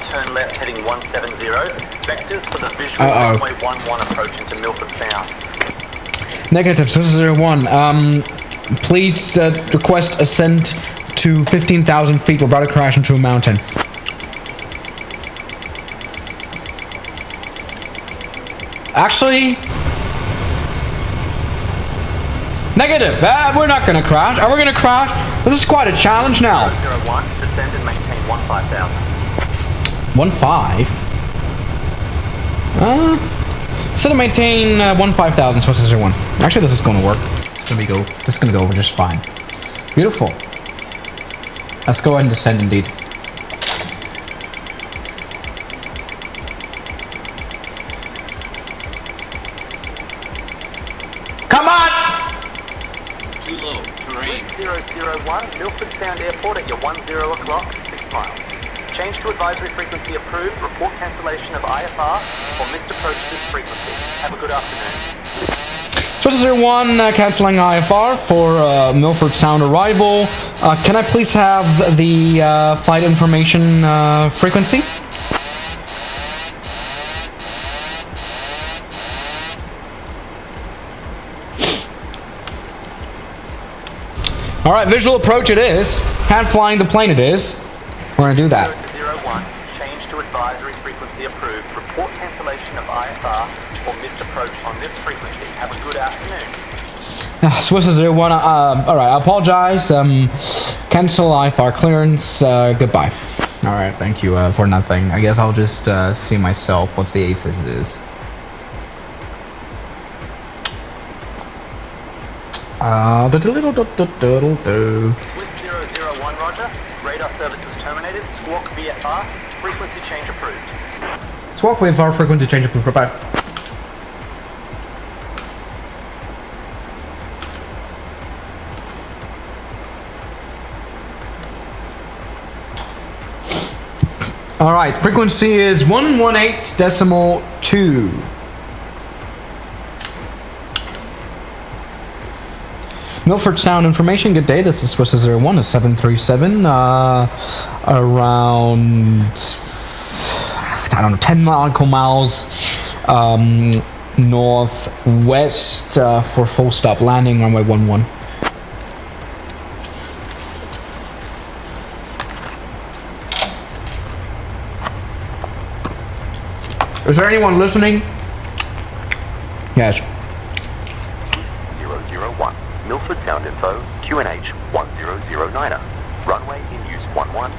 Turn left heading 170. Vectors for the visual runway 11 approach into Milford Sound. Negative, Source 01. Please request ascent to 15,000 feet. We're about to crash into a mountain. Actually... Negative! We're not gonna crash. Are we gonna crash? This is quite a challenge now. 001, descend and maintain 15,000. 15? Instead of maintain 15,000, Source 01. Actually, this is gonna work. This is gonna go over just fine. Beautiful. Let's go ahead and descend indeed. Come on! Too low. Terrain. 001, Milford Sound Airport at your 10 o'clock, 6 miles. Change to advisory frequency approved. Report cancellation of IFR or missed approach to this frequency. Have a good afternoon. Source 01, canceling IFR for Milford Sound arrival. Can I please have the flight information frequency? Alright, visual approach it is. Hand flying the plane it is. We're gonna do that. 01, change to advisory frequency approved. Report cancellation of IFR or missed approach on this frequency. Have a good afternoon. Swiss 01, alright, I apologize. Cancel IFR clearance, goodbye. Alright, thank you for nothing. I guess I'll just see myself what the APHIS is. With 001, roger. Radar services terminated. Squawk VFR. Frequency change approved. Squawk VFR, frequency change approved. Bye-bye. Alright, frequency is 118.2. Milford Sound information, good day, this is Swiss 01, 737, around, I don't know, 10 nautical miles northwest for full stop landing, runway 11. Is there anyone listening? Yes. 001. Milford Sound Info, QNH 1009er. Runway in use 11.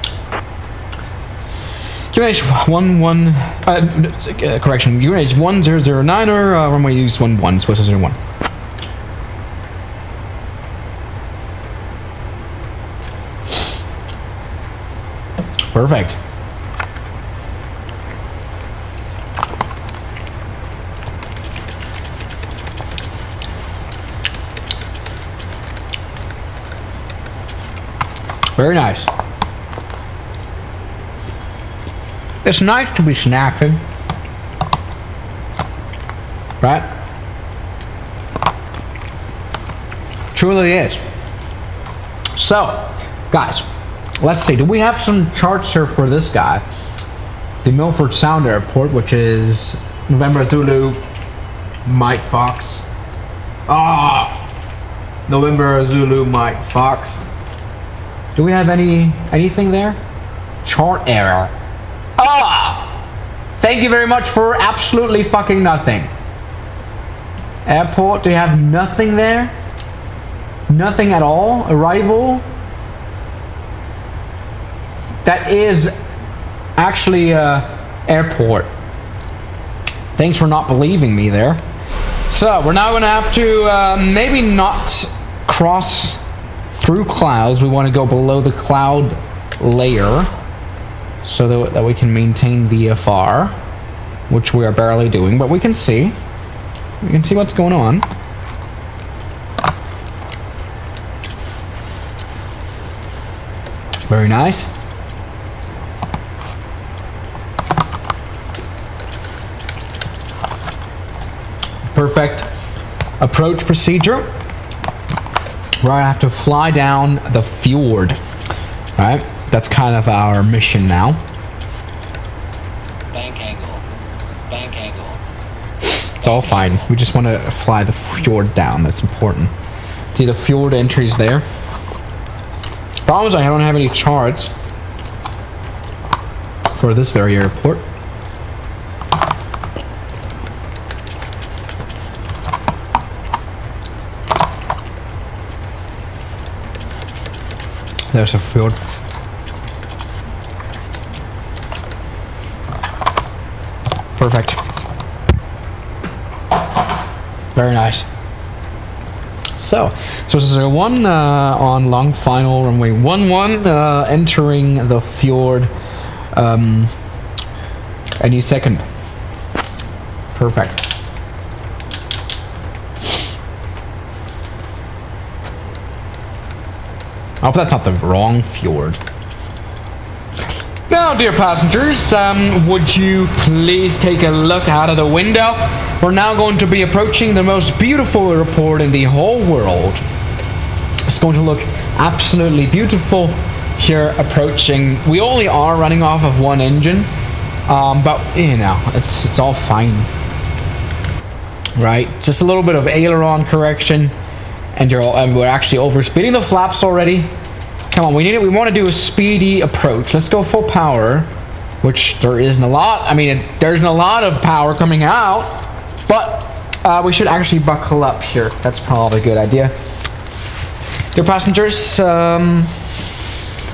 QNH 11, correction, QNH 1009er, runway use 11, Swiss 01. Perfect. Very nice. It's nice to be snacking. Right? Truly is. So, guys, let's see. Do we have some charts here for this guy? The Milford Sound Airport, which is November Zulu, Mike Fox. November Zulu, Mike Fox. Do we have anything there? Chart error. Thank you very much for absolutely fucking nothing. Airport, do you have nothing there? Nothing at all? Arrival? That is actually airport. Thanks for not believing me there. So we're now going to have to maybe not cross through clouds. We want to go below the cloud layer so that we can maintain VFR, which we are barely doing, but we can see. We can see what's going on. Very nice. Perfect approach procedure. Where I have to fly down the fjord. Right? That's kind of our mission now. Bank angle. Bank angle. It's all fine. We just want to fly the fjord down. That's important. See the fjord entries there. Problem is I don't have any charts for this very airport. There's a fjord. Perfect. Very nice. So this is a 1 on long final runway 11, entering the fjord any second. Perfect. I hope that's not the wrong fjord. Now, dear passengers, would you please take a look out of the window? We're now going to be approaching the most beautiful airport in the whole world. It's going to look absolutely beautiful here approaching. We only are running off of one engine, but you know, it's all fine. Right? Just a little bit of aileron correction, and we're actually overspeeding the flaps already. Come on, we need it. We want to do a speedy approach. Let's go full power, which there isn't a lot. I mean, there isn't a lot of power coming out, but we should actually buckle up here. That's probably a good idea. Dear passengers,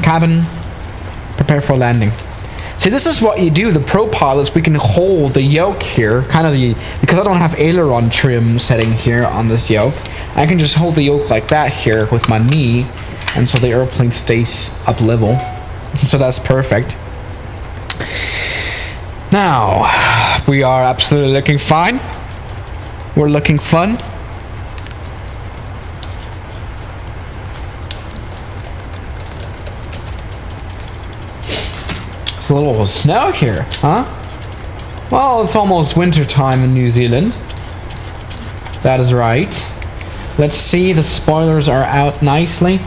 cabin, prepare for landing. See, this is what you do. The pro pilots, we can hold the yoke here, because I don't have aileron trim setting here on this yoke. I can just hold the yoke like that here with my knee, and so the airplane stays up level. So that's perfect. Now, we are absolutely looking fine. We're looking fun. It's a little snow here, huh? Well, it's almost winter time in New Zealand. That is right. Let's see, the spoilers are out nicely.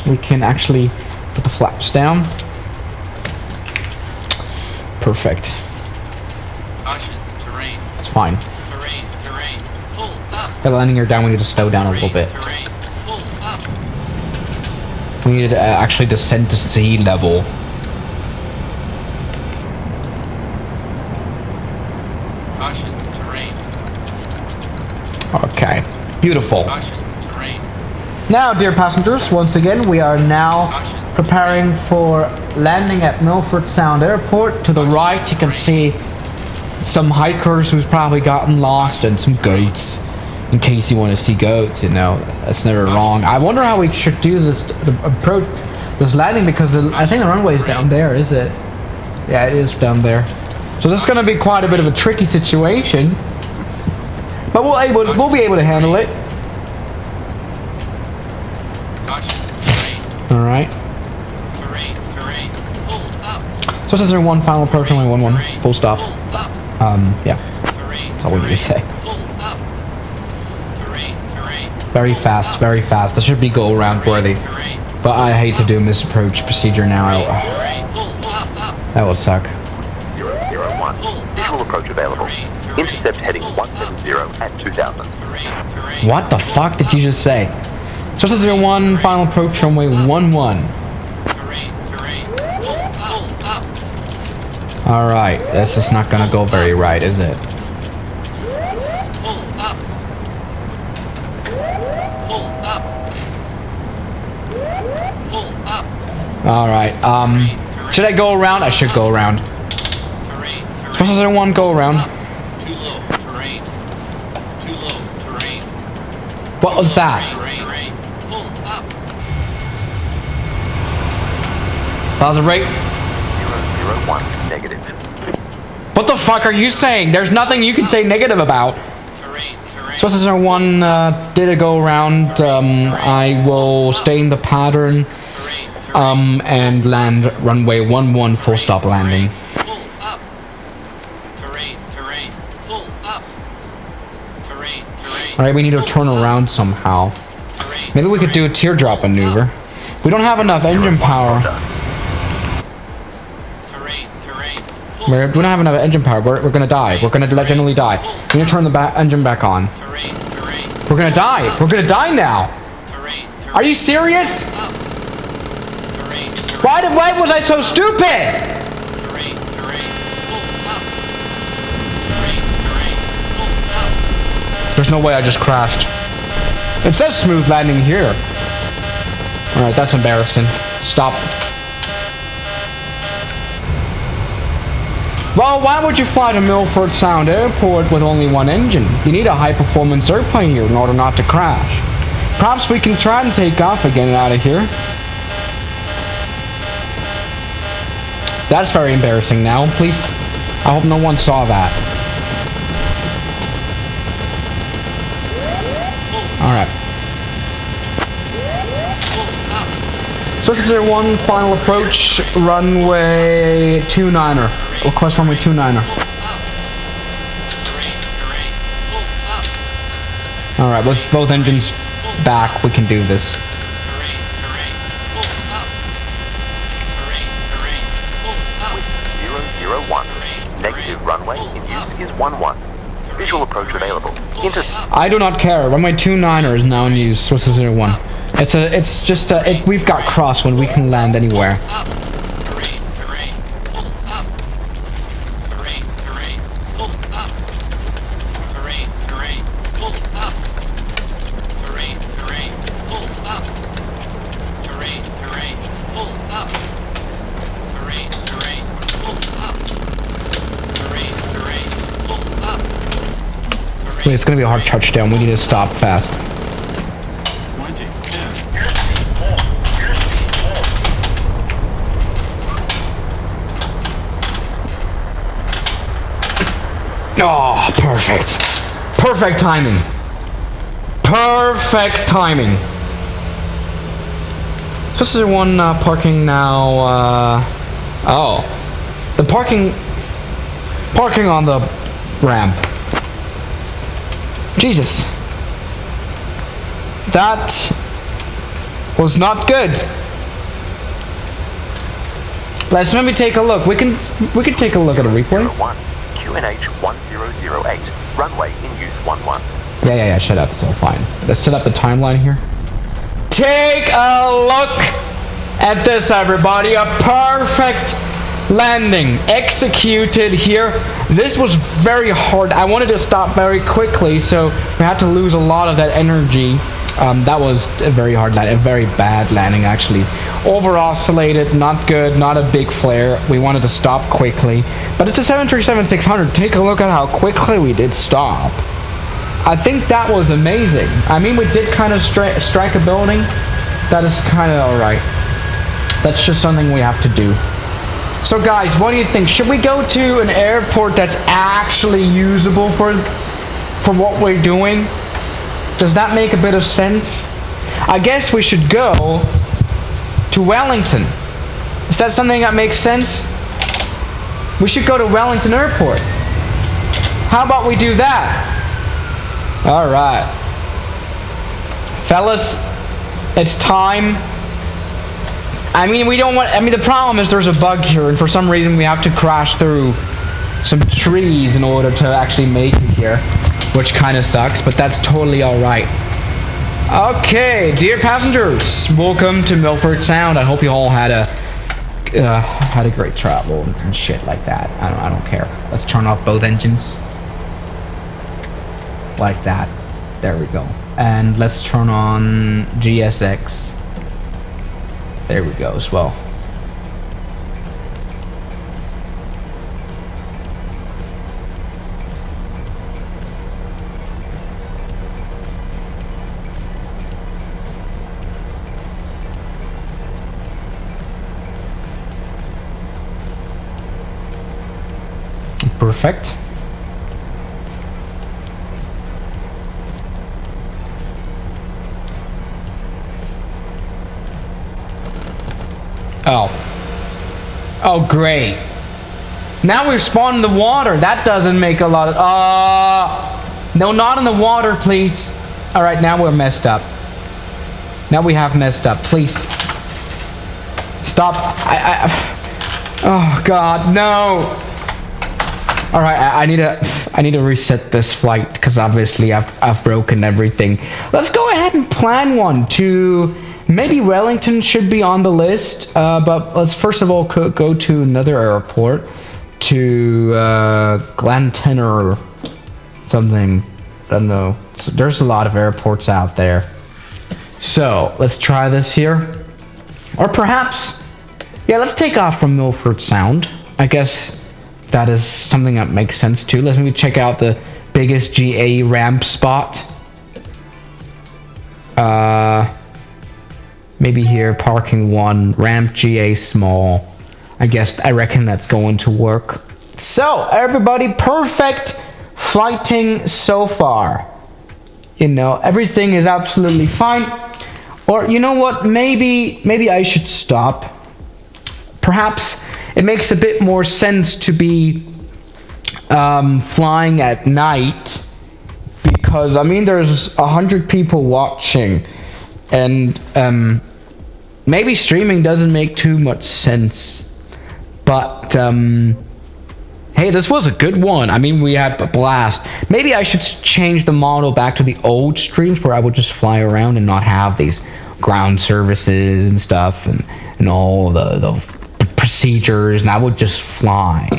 We can actually put the flaps down. Perfect. Caution, terrain. It's fine. Terrain. Pull up. Got landing gear down, we need to slow down a little bit. Terrain. Pull up. We need to actually descend to sea level. Caution, terrain. Okay, beautiful. Caution, terrain. Now, dear passengers, once again, we are now preparing for landing at Milford Sound Airport. To the right, you can see some hikers who's probably gotten lost and some goats. In case you want to see goats, you know, that's never wrong. I wonder how we should do this approach, this landing, because I think the runway is down there, is it? Yeah, it is down there. So this is going to be quite a bit of a tricky situation, but we'll be able to handle it. All right. Terrain. Pull up. So this is our one final approach, only 11, full stop. Yeah, that's all we need to say. Very fast, very fast. This should be go around worthy, but I hate to do this approach procedure now. That would suck. 001. Visual approach available. Intercept heading 170 at 2000. What the fuck did you just say? So this is your one final approach runway 11. Alright, this is not gonna go very right, is it? Alright, should I go around? I should go around. Supposed to one go around. Too low. Terrain. Too low. What was that? Terrain. Pull up. Plaza rate. 001 negative. What the fuck are you saying? There's nothing you can say negative about. Terrain. So this is our one did a go around. I will stay in the pattern and land runway 11 full stop landing. Pull up. Terrain. Pull up. Terrain. Alright, we need to turn around somehow. Maybe we could do a teardrop maneuver. We don't have enough engine power. We don't have enough engine power. We're gonna die. We're gonna generally die. We need to turn the engine back on. We're gonna die. We're gonna die now. Are you serious? Why was I so stupid? There's no way I just crashed. It says smooth landing here. Alright, that's embarrassing. Stop. Well, why would you fly to Milford Sound Airport with only one engine? You need a high-performance airplane here in order not to crash. Perhaps we can try and take off again out of here. That's very embarrassing now. Please, I hope no one saw that. Alright. So this is our one final approach, runway 29er. Request runway 29er. Alright, with both engines back, we can do this. With 001, negative runway in use is 11. Visual approach available. I do not care. Runway 29er is now in use. What's the 01? It's just we've got crosswind. We can land anywhere. Wait, it's gonna be a hard touchdown. We need to stop fast. Oh, perfect. Perfect timing. Perfect timing. This is one parking now. Oh. The parking on the ramp. Jesus. That was not good. Let's maybe take a look. We can take a look at a replay. QNH 1008. Runway in use 11. Yeah, shut up. It's all fine. Let's set up the timeline here. Take a look at this, everybody. A perfect landing executed here. This was very hard. I wanted to stop very quickly, so we had to lose a lot of that energy. That was a very hard landing, a very bad landing actually. Over oscillated, not good, not a big flare. We wanted to stop quickly, but it's a 737-600. Take a look at how quickly we did stop. I think that was amazing. I mean, we did kind of strike a building. That is kind of alright. That's just something we have to do. So guys, what do you think? Should we go to an airport that's actually usable for what we're doing? Does that make a bit of sense? I guess we should go to Wellington. Is that something that makes sense? We should go to Wellington Airport. How about we do that? Alright. Fellas, it's time. I mean, the problem is there's a bug here, and for some reason we have to crash through some trees in order to actually make it here, which kind of sucks, but that's totally alright. Okay, dear passengers, welcome to Milford Sound. I hope you all had a great travel and shit like that. I don't care. Let's turn off both engines. Like that. There we go. And let's turn on GSX. There we go as well. Perfect. Oh, great. Now we're spawning the water. That doesn't make a lot of... no, not in the water, please. Alright, now we're messed up. Now we have messed up. Please. Stop. Oh, God, no. Alright, I need to reset this flight, because obviously I've broken everything. Let's go ahead and plan one to... Maybe Wellington should be on the list, but let's first of all go to another airport, to Glanton or something. I don't know. There's a lot of airports out there. So let's try this here, or perhaps, yeah, let's take off from Milford Sound. I guess that is something that makes sense too. Let me check out the biggest GA ramp spot. Maybe here, parking 1, ramp GA small. I reckon that's going to work. So, everybody, perfect flighting so far. You know, everything is absolutely fine. Or, you know what, maybe I should stop. Perhaps it makes a bit more sense to be flying at night. Because, I mean, there's 100 people watching. And, maybe streaming doesn't make too much sense, but hey, this was a good one. I mean, we had a blast. Maybe I should change the model back to the old streams where I would just fly around and not have these ground services and stuff and all the procedures, and I would just fly,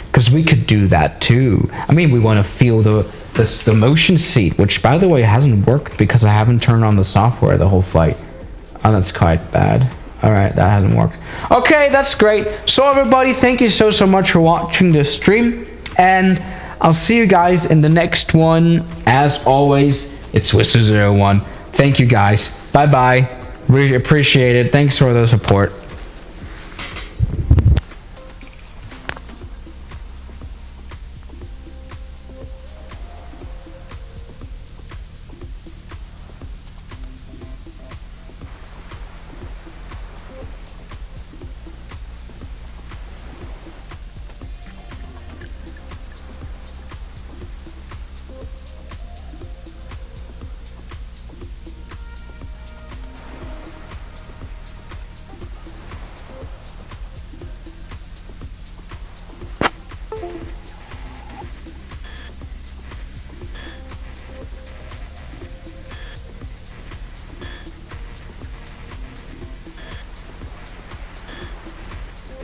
because we could do that too. I mean, we want to feel the motion seat, which by the way hasn't worked because I haven't turned on the software the whole flight. Oh, that's quite bad. Alright, that hasn't worked. Okay, that's great. So everybody, thank you so much for watching this stream. And I'll see you guys in the next one. As always, it's Whistler01. Thank you guys. Bye-bye. Really appreciate it. Thanks for the support.